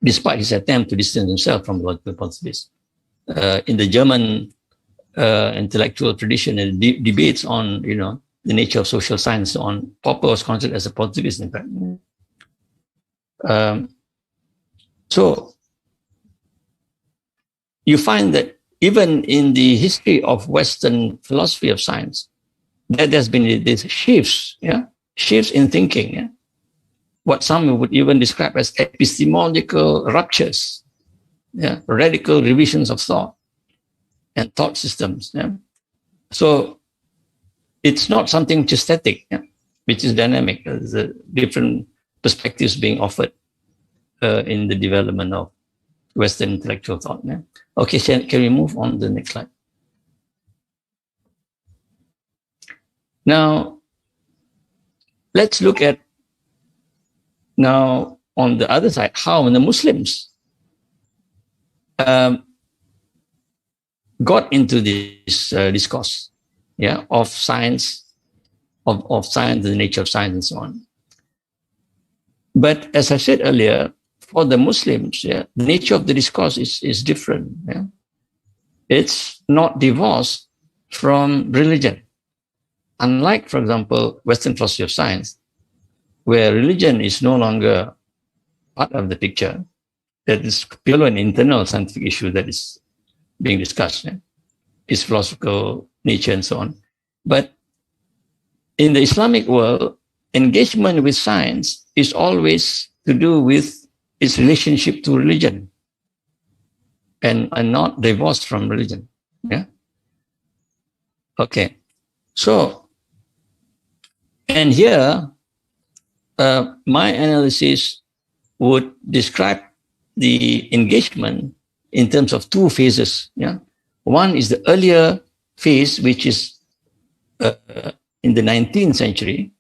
Speaker 2: despite his attempt to distance himself from logical positivism. In the German intellectual tradition and debates on, the nature of social science, on Popper was considered as a positivist, in fact. So you find that even in the history of Western philosophy of science, that there's been these shifts in thinking, what some would even describe as epistemological ruptures, radical revisions of thought and thought systems. So it's not something which is static, which is dynamic. There's different perspectives being offered in the development of Western intellectual thought. Okay, can we move on to the next slide? Now, let's look at now on the other side, how the Muslims got into this discourse, of science, of science, the nature of science and so on. But as I said earlier, for the Muslims, the nature of the discourse is different. It's not divorced from religion. Unlike, for example, Western philosophy of science, where religion is no longer part of the picture, that is purely an internal scientific issue that is being discussed, its philosophical nature and so on. But in the Islamic world, engagement with science is always to do with its relationship to religion and not divorced from religion. Okay. So, and here, my analysis would describe the engagement in terms of two phases. One is the earlier phase, which is in the 19th century.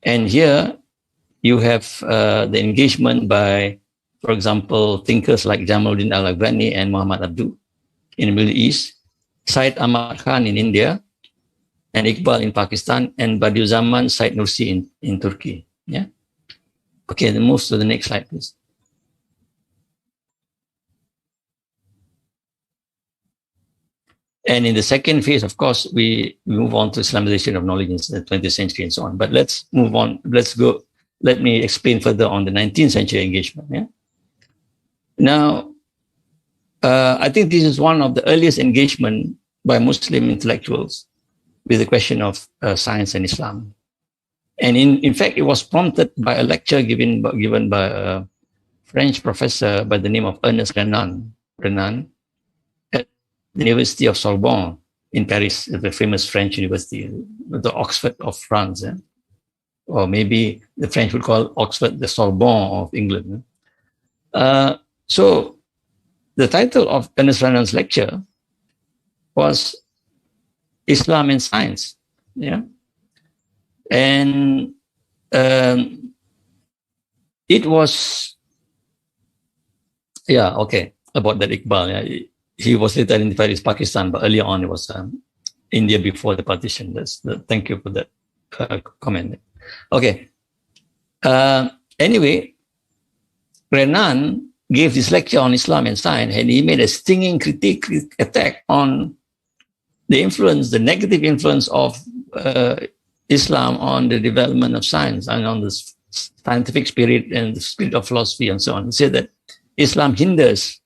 Speaker 2: And here you have the engagement by, for example, thinkers like Jamaluddin al-Afghani and Muhammad Abduh in the Middle East, Syed Ahmad Khan in India, and Iqbal in Pakistan, and Badiuzzzaman Said Nursi in Turkey. Okay, then move to the next slide, please. And in the second phase, of course, we move on to Islamization of knowledge in the 20th century and so on. But let's move on. Let me explain further on the 19th century engagement. Now, I think this is one of the earliest engagement by Muslim intellectuals with the question of science and Islam. And in fact, it was prompted by a lecture given by a French professor by the name of Ernest Renan at the University of Sorbonne in Paris, the famous French university, the Oxford of France. Or maybe the French would call Oxford the Sorbonne of England. So the title of Ernest Renan's lecture was Islam and Science. And it was, about that Iqbal. He was later identified as Pakistan, but earlier on it was India before the partition. Thank you for that comment. Okay. Anyway, Renan gave this lecture on Islam and science, and he made a stinging attack on the negative influence of Islam on the development of science and on the scientific spirit and the spirit of philosophy and so on. He said that Islam hinders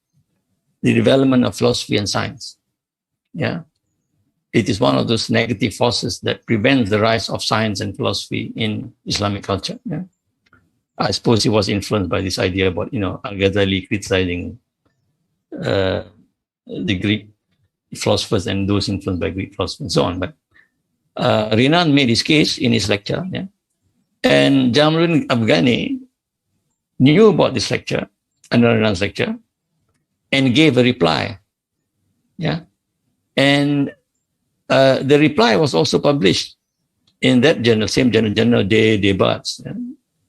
Speaker 2: the development of philosophy and science. It is one of those negative forces that prevents the rise of science and philosophy in Islamic culture. I suppose he was influenced by this idea about, Al-Ghazali criticizing the Greek philosophers and those influenced by Greek philosophers and so on. But Renan made his case in his lecture, yeah? And Jamaluddin Afghani knew about this lecture, another Renan's lecture, and gave a reply. Yeah, and the reply was also published in that journal, same journal des Débats, yeah,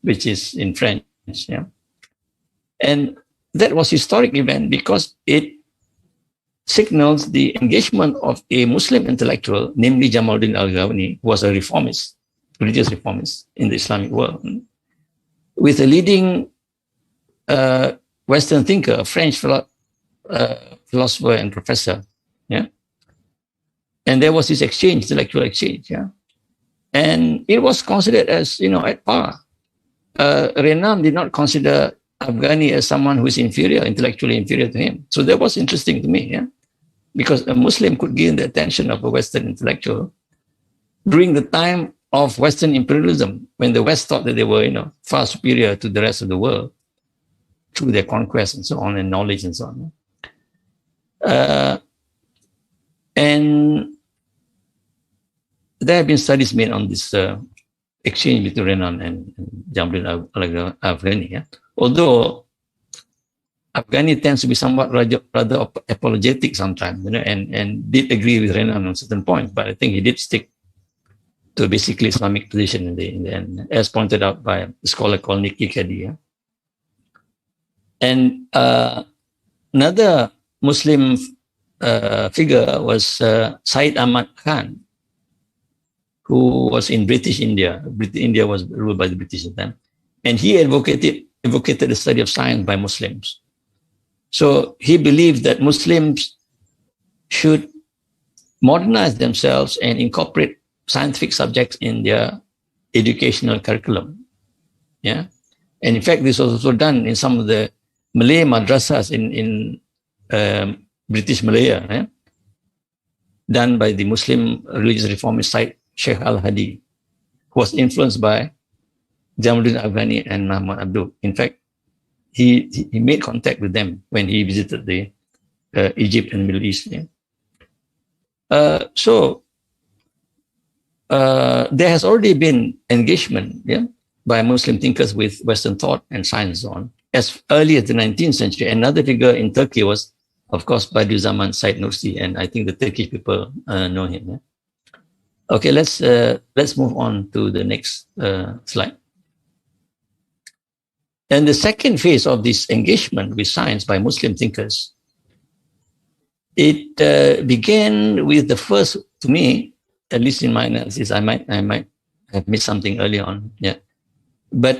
Speaker 2: which is in French. Yeah, and that was a historic event because it signals the engagement of a Muslim intellectual, namely Jamaluddin Al-Ghawani, who was a reformist, religious reformist in the Islamic world, with a leading Western thinker, a French philosopher and professor. Yeah, and there was this exchange, intellectual exchange. Yeah, and it was considered as, at par. Renan did not consider Afghani as someone who is inferior, intellectually inferior to him. So that was interesting to me, yeah, because a Muslim could gain the attention of a Western intellectual during the time of Western imperialism, when the West thought that they were, far superior to the rest of the world through their conquest and so on, and knowledge and so on. And there have been studies made on this exchange between Renan and Jamaluddin Afghani. Yeah? Although Afghani tends to be somewhat rather apologetic sometimes, and did agree with Renan on certain points, but I think he did stick to a basically Islamic position in the end, as pointed out by a scholar called Nikki Kadi. Yeah? And another Muslim figure was Said Ahmad Khan, who was in British India. India was ruled by the British at the time. And he advocated the study of science by Muslims. So he believed that Muslims should modernize themselves and incorporate scientific subjects in their educational curriculum. Yeah. And in fact, this was also done in some of the Malay madrasas in British Malaya, yeah? Done by the Muslim religious reformist Syed Sheikh Al-Hadi, who was influenced by Jamaluddin Afghani and Muhammad Abdul. In fact, he made contact with them when he visited the Egypt and Middle East. Yeah? So there has already been engagement, yeah, by Muslim thinkers with Western thought and science on as early as the 19th century. Another figure in Turkey was, of course, Badiüzzaman Said Nursi, and I think the Turkish people know him. Yeah? Okay, let's move on to the next slide. And the second phase of this engagement with science by Muslim thinkers, it began with the first, to me, at least in my analysis, I might have missed something earlier on, yeah. But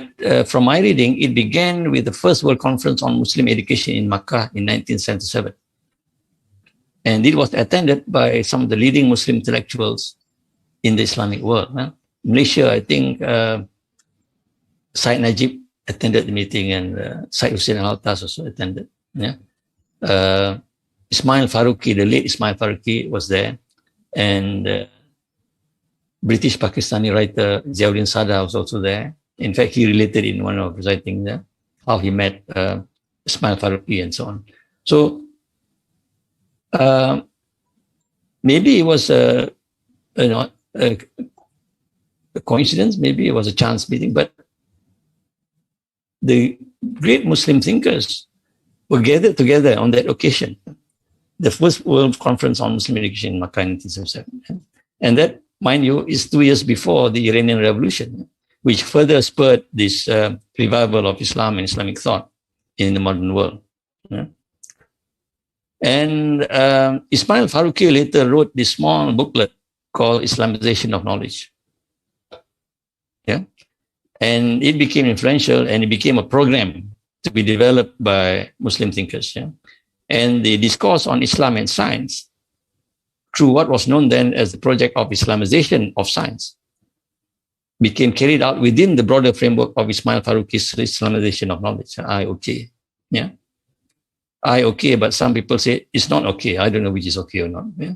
Speaker 2: from my reading, it began with the first World Conference on Muslim Education in Makkah in 1977. And it was attended by some of the leading Muslim intellectuals in the Islamic world. Huh? Malaysia, I think Syed Najib attended the meeting, and Syed Hussein Al-Altas also attended. Yeah, Ismail Faruqi, the late Ismail Faruqi, was there, and British Pakistani writer Ziauddin Sada was also there. In fact, he related in one of his writings there how he met Ismail Faruqi and so on. So maybe it was a coincidence, maybe it was a chance meeting, but the great Muslim thinkers were gathered together on that occasion, the first World Conference on Muslim Education in Makkah in 1977. And that, mind you, is 2 years before the Iranian Revolution, which further spurred this revival of Islam and Islamic thought in the modern world. Yeah? And Ismail Faruqi later wrote this small booklet called Islamization of Knowledge. Yeah, and it became influential, and it became a program to be developed by Muslim thinkers. Yeah, and the discourse on Islam and science, through what was known then as the project of Islamization of science, became carried out within the broader framework of Ismail Faruqi's Islamization of knowledge. IOK. Yeah, IOK, but some people say it's not okay. I don't know which is okay or not. Yeah.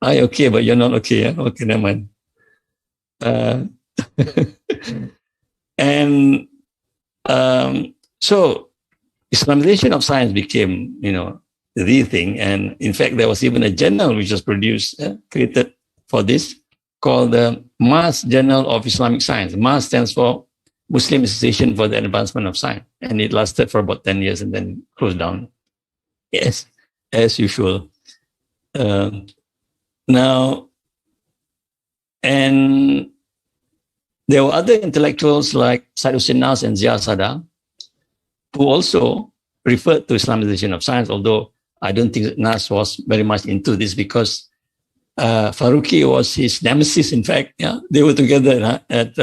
Speaker 2: IOK, but you're not okay. Yeah? Okay, never mind. And so Islamization of science became, the thing. And in fact, there was even a journal which was created for this, called the Mass Journal of Islamic Science. Mass stands for Muslim Association for the Advancement of Science. And it lasted for about 10 years and then closed down. Yes, as usual. Now, and there were other intellectuals like Said Hussein Nas and Zia Sada, who also referred to Islamization of science, although I don't think that Nas was very much into this, because Faruqi was his nemesis, in fact. Yeah, they were together at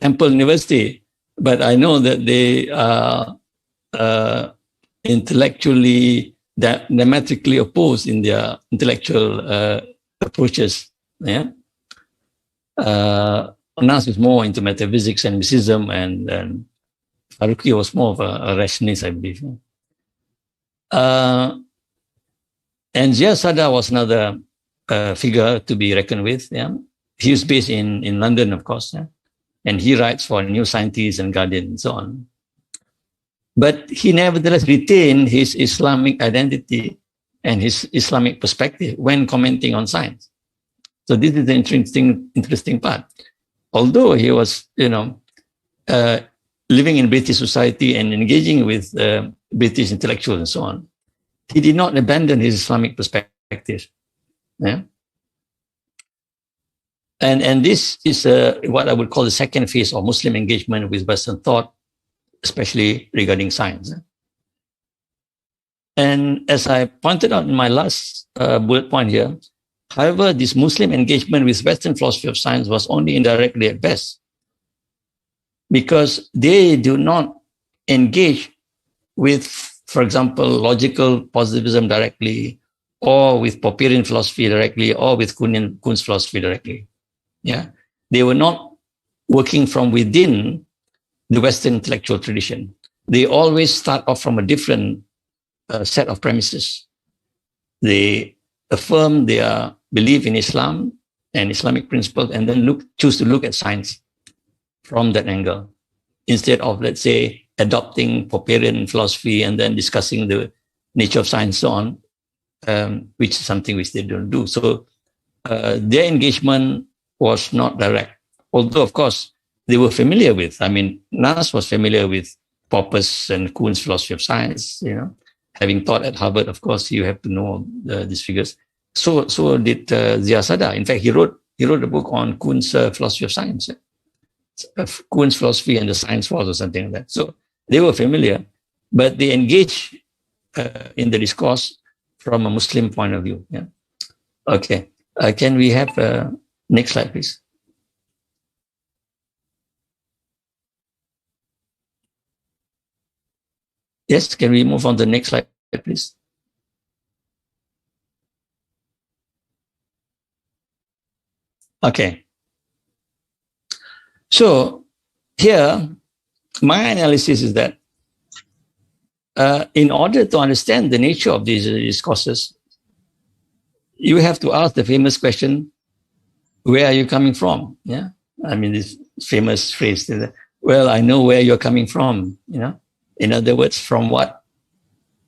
Speaker 2: Temple University, but I know that they are intellectually, diametrically opposed in their intellectual approaches. Yeah, Nas is more into metaphysics and mysticism, and Faruqi was more of a rationalist, I believe. And Zia Sada was another figure to be reckoned with. Yeah, he was based in London, of course, yeah? And he writes for New Scientist and Guardian and so on. But he nevertheless retained his Islamic identity and his Islamic perspective when commenting on science. So this is the interesting part. Although he was, living in British society and engaging with British intellectuals and so on, he did not abandon his Islamic perspective. Yeah. And this is what I would call the second phase of Muslim engagement with Western thought, especially regarding science. And as I pointed out in my last bullet point here, however, this Muslim engagement with Western philosophy of science was only indirectly at best, because they do not engage with, for example, logical positivism directly, or with Popperian philosophy directly, or with Kuhn's philosophy directly. Yeah, they were not working from within the Western intellectual tradition. They always start off from a different set of premises. They affirm their belief in Islam and Islamic principles, and then choose to look at science from that angle, instead of, let's say, adopting Popperian philosophy and then discussing the nature of science and so on, which is something which they don't do. So their engagement was not direct, although, of course, they were familiar with. Nas was familiar with Popper's and Kuhn's philosophy of science. Having taught at Harvard, of course, you have to know these figures. So did Zia Sada. In fact, he wrote a book on Kuhn's philosophy of science, Kuhn's philosophy and the science force, or something like that. So they were familiar, but they engaged in the discourse from a Muslim point of view. Yeah. Okay. Can we have next slide, please? Yes, can we move on to the next slide, please? Okay. So here, my analysis is that in order to understand the nature of these discourses, you have to ask the famous question, where are you coming from? Yeah, this famous phrase, well, I know where you're coming from, In other words, from what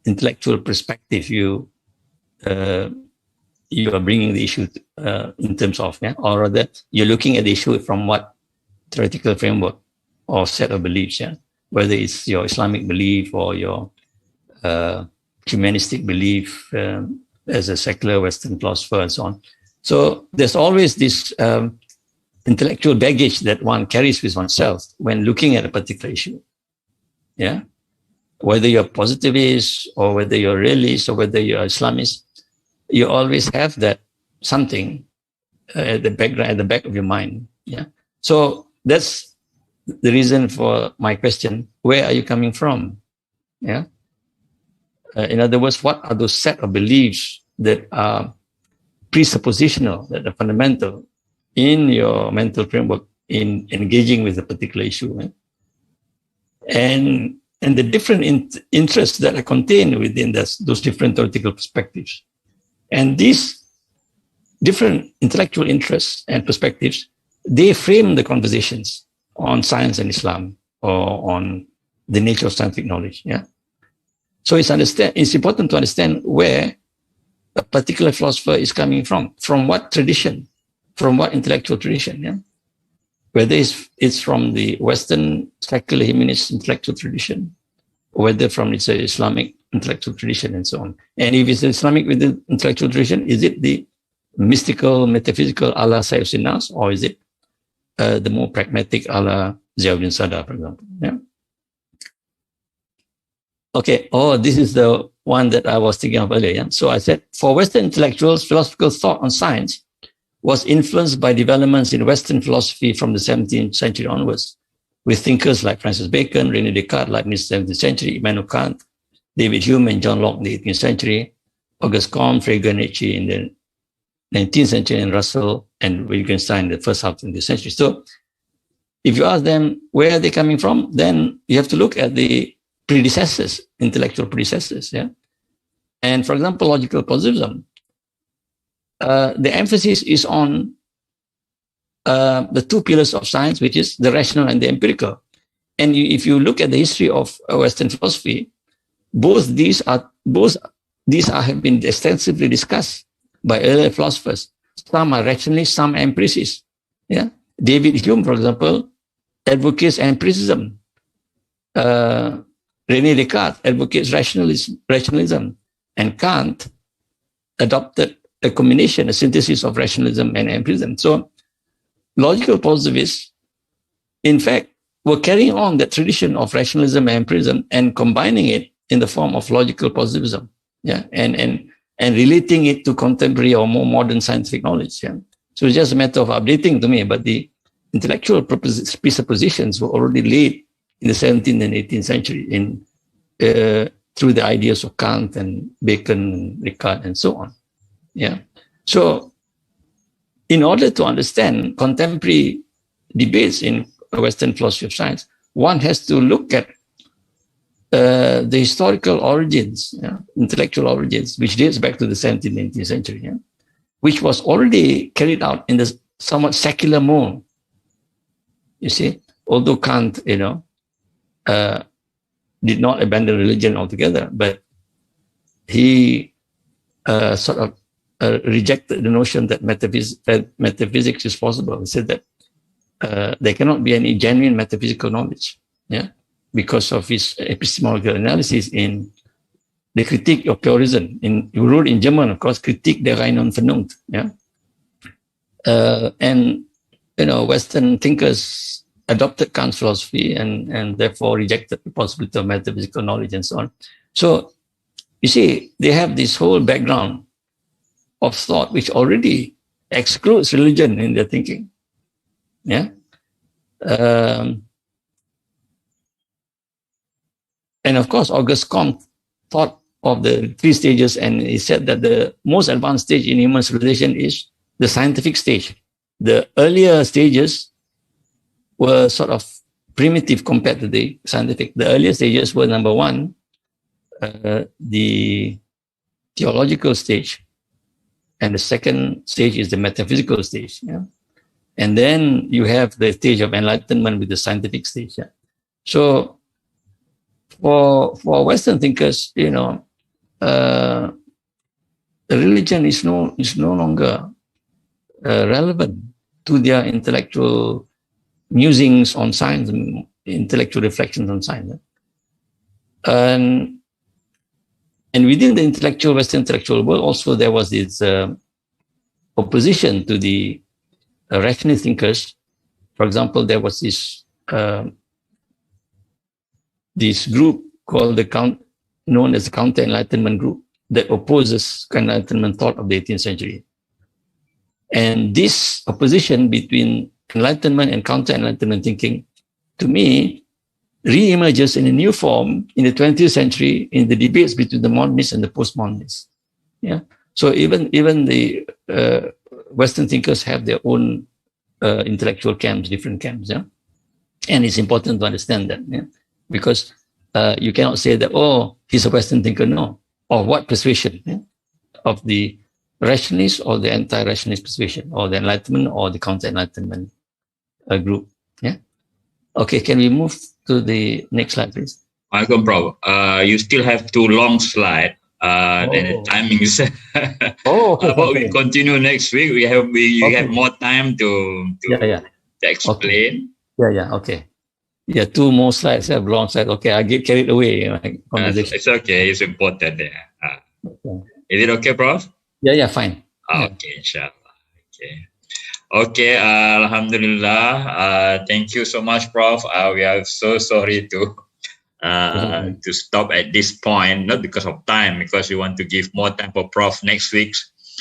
Speaker 2: intellectual perspective you are bringing the issue in terms of, or rather, you're looking at the issue from what theoretical framework or set of beliefs, whether it's your Islamic belief or your humanistic belief as a secular Western philosopher and so on. So there's always this intellectual baggage that one carries with oneself when looking at a particular issue. Yeah. Whether you're positivist or whether you're realist or whether you're Islamist, you always have that something at the back of your mind. Yeah. So that's the reason for my question: where are you coming from? Yeah. In other words, what are those set of beliefs that are presuppositional, that are fundamental in your mental framework in engaging with a particular issue? Right? And the different interests that are contained within those different theoretical perspectives. And these different intellectual interests and perspectives, they frame the conversations on science and Islam, or on the nature of scientific knowledge. Yeah. So it's important to understand where a particular philosopher is coming from what tradition, from what intellectual tradition. Yeah. Whether it's from the Western secular humanist intellectual tradition, or whether from its Islamic intellectual tradition, and so on. And if it's Islamic with the intellectual tradition, is it the mystical, metaphysical a la Sayyid Nas, or is it the more pragmatic a la Ziauddin Sada, for example? Yeah. Okay. Oh, this is the one that I was thinking of earlier. Yeah? So I said, for Western intellectuals, philosophical thought on science was influenced by developments in Western philosophy from the 17th century onwards, with thinkers like Francis Bacon, René Descartes, Leibniz, 17th century, Immanuel Kant, David Hume and John Locke in the 18th century, Auguste Comte, Frege, Nietzsche in the 19th century, and Russell and Wittgenstein in the first half of the century. So if you ask them where are they coming from, then you have to look at the predecessors, intellectual predecessors. Yeah. And for example, logical positivism, the emphasis is on the two pillars of science, which is the rational and the empirical. And if you look at the history of Western philosophy, both these have been extensively discussed by earlier philosophers. Some are rationalists, some empiricists. Yeah, David Hume, for example, advocates empiricism. René Descartes advocates rationalism, and Kant adopted a combination, a synthesis of rationalism and empiricism. So logical positivists, in fact, were carrying on that tradition of rationalism and empiricism and combining it in the form of logical positivism, yeah, and relating it to contemporary or more modern scientific knowledge. Yeah. So it's just a matter of updating to me, but the intellectual presuppositions were already laid in the 17th and 18th century through the ideas of Kant and Bacon and Descartes and so on. Yeah. So in order to understand contemporary debates in Western philosophy of science, one has to look at the historical origins, yeah, intellectual origins, which dates back to the 17th and 18th century, yeah, which was already carried out in the somewhat secular mode. You see, although Kant, did not abandon religion altogether, but he sort of rejected the notion that metaphysics is possible. He said that there cannot be any genuine metaphysical knowledge, yeah, because of his epistemological analysis in the Kritik of Pure Reason. He wrote in German, of course, Kritik der reinen Vernunft, yeah. And Western thinkers adopted Kant's philosophy and therefore rejected the possibility of metaphysical knowledge and so on. So you see, they have this whole background of thought which already excludes religion in their thinking. Yeah. And of course, Auguste Comte thought of the three stages, and he said that the most advanced stage in human civilization is the scientific stage. The earlier stages were sort of primitive compared to the scientific. The earlier stages were, number one, the theological stage, and the second stage is the metaphysical stage. Yeah? And then you have the stage of enlightenment with the scientific stage. Yeah? So for Western thinkers, religion is no longer relevant to their intellectual musings on science and intellectual reflections on science. And within the Western intellectual world, also there was this opposition to the rationalist thinkers. For example, there was this group called known as the Counter-Enlightenment group that opposes Enlightenment thought of the 18th century. And this opposition between Enlightenment and Counter-Enlightenment thinking, to me, re-emerges in a new form in the 20th century in the debates between the modernists and the postmodernists. Yeah. So even the Western thinkers have their own intellectual camps, different camps. Yeah. And it's important to understand that, yeah? Because you cannot say that, oh, he's a Western thinker. No. Or what persuasion? Yeah? Of the rationalist or the anti-rationalist persuasion, or the Enlightenment or the Counter-Enlightenment group. Yeah. Okay, can we move to the next slide, please?
Speaker 1: Welcome, Prof. You still have two long slides. Then the timing is.
Speaker 2: Okay,
Speaker 1: But we
Speaker 2: okay.
Speaker 1: continue next week. We have
Speaker 2: Okay.
Speaker 1: more time to
Speaker 2: Yeah.
Speaker 1: explain.
Speaker 2: Yeah. Okay. Yeah, two more slides. Have long slides. Okay, I get carried away. Conversation.
Speaker 1: It's okay. It's important there.
Speaker 2: Okay.
Speaker 1: Is it okay, Prof?
Speaker 2: Yeah, fine.
Speaker 1: Okay, inshallah. Okay. Okay, Alhamdulillah. Thank you so much, Prof. We are so sorry to stop at this point, not because of time, because we want to give more time for Prof next week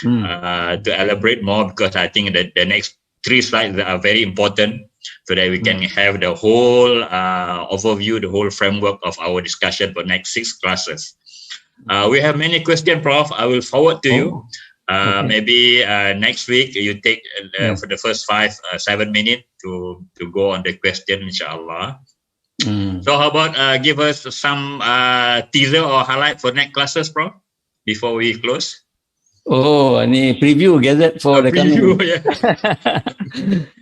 Speaker 1: to elaborate more, because I think that the next three slides are very important so that we can have the whole overview, the whole framework of our discussion for next 6 classes. We have many questions, Prof. I will forward to you.
Speaker 2: Okay.
Speaker 1: Maybe next week you take for the first 5-7 minutes to go on the question, inshallah. So how about give us some teaser or highlight for next classes, Prof, before we close?
Speaker 2: Oh, ini preview gadget for the
Speaker 1: preview,
Speaker 2: coming.
Speaker 1: Yeah.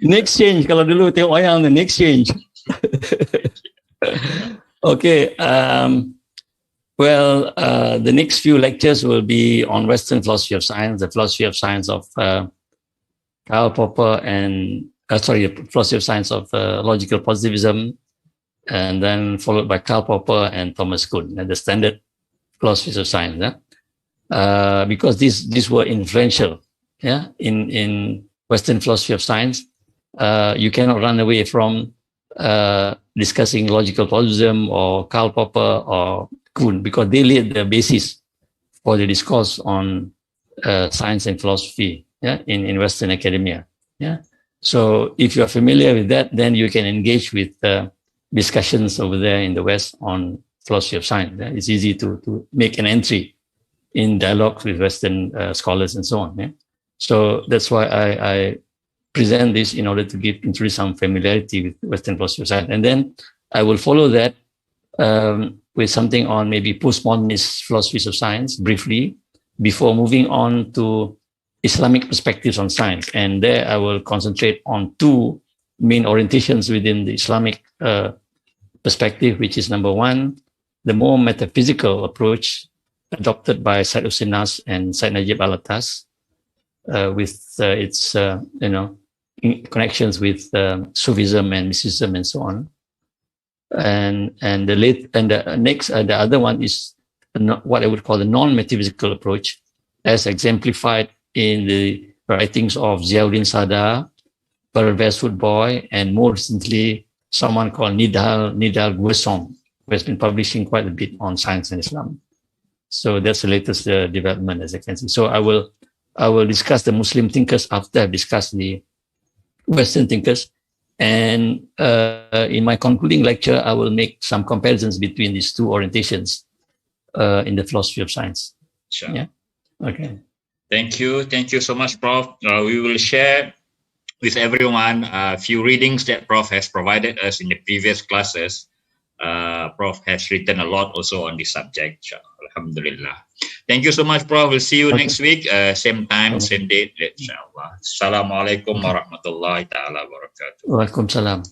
Speaker 2: Next change. Kalau dulu tengok wayang, the next change. Okay. Well, the next few lectures will be on Western philosophy of science, the philosophy of science of Karl Popper and philosophy of science of logical positivism, and then followed by Karl Popper and Thomas Kuhn, the standard philosophies of science. Because these were influential, in Western philosophy of science. You cannot run away from discussing logical positivism or Karl Popper or Kuhn, because they laid the basis for the discourse on science and philosophy, in Western academia. So if you are familiar with that, then you can engage with discussions over there in the West on philosophy of science. It's easy to make an entry in dialogue with Western scholars and so on. So that's why I present this in order to introduce some familiarity with Western philosophy of science. And then I will follow that with something on maybe postmodernist philosophies of science briefly, before moving on to Islamic perspectives on science. And there I will concentrate on 2 main orientations within the Islamic perspective, which is number 1, the more metaphysical approach adopted by Said Hussein Nas and Said Najib Alatas, with its connections with Sufism and mysticism and so on. And the other one is what I would call the non-metaphysical approach, as exemplified in the writings of Ziauddin Sadar, Pervez Woodboy, and more recently someone called Nidal Guesson, who has been publishing quite a bit on science and Islam. So that's the latest development, as I can see. So I will discuss the Muslim thinkers after I've discussed the Western thinkers. And in my concluding lecture, I will make some comparisons between these 2 orientations in the philosophy of science.
Speaker 1: Sure.
Speaker 2: Yeah. Okay.
Speaker 1: Thank you so much, Prof. We will share with everyone a few readings that Prof has provided us in the previous classes. Prof has written a lot also on this subject. Alhamdulillah. Thank you so much, Prof. We'll see you next week, same time, same date, inshallah. Assalamualaikum warahmatullahi ta'ala wabarakatuh.
Speaker 2: Waalaikumsalam.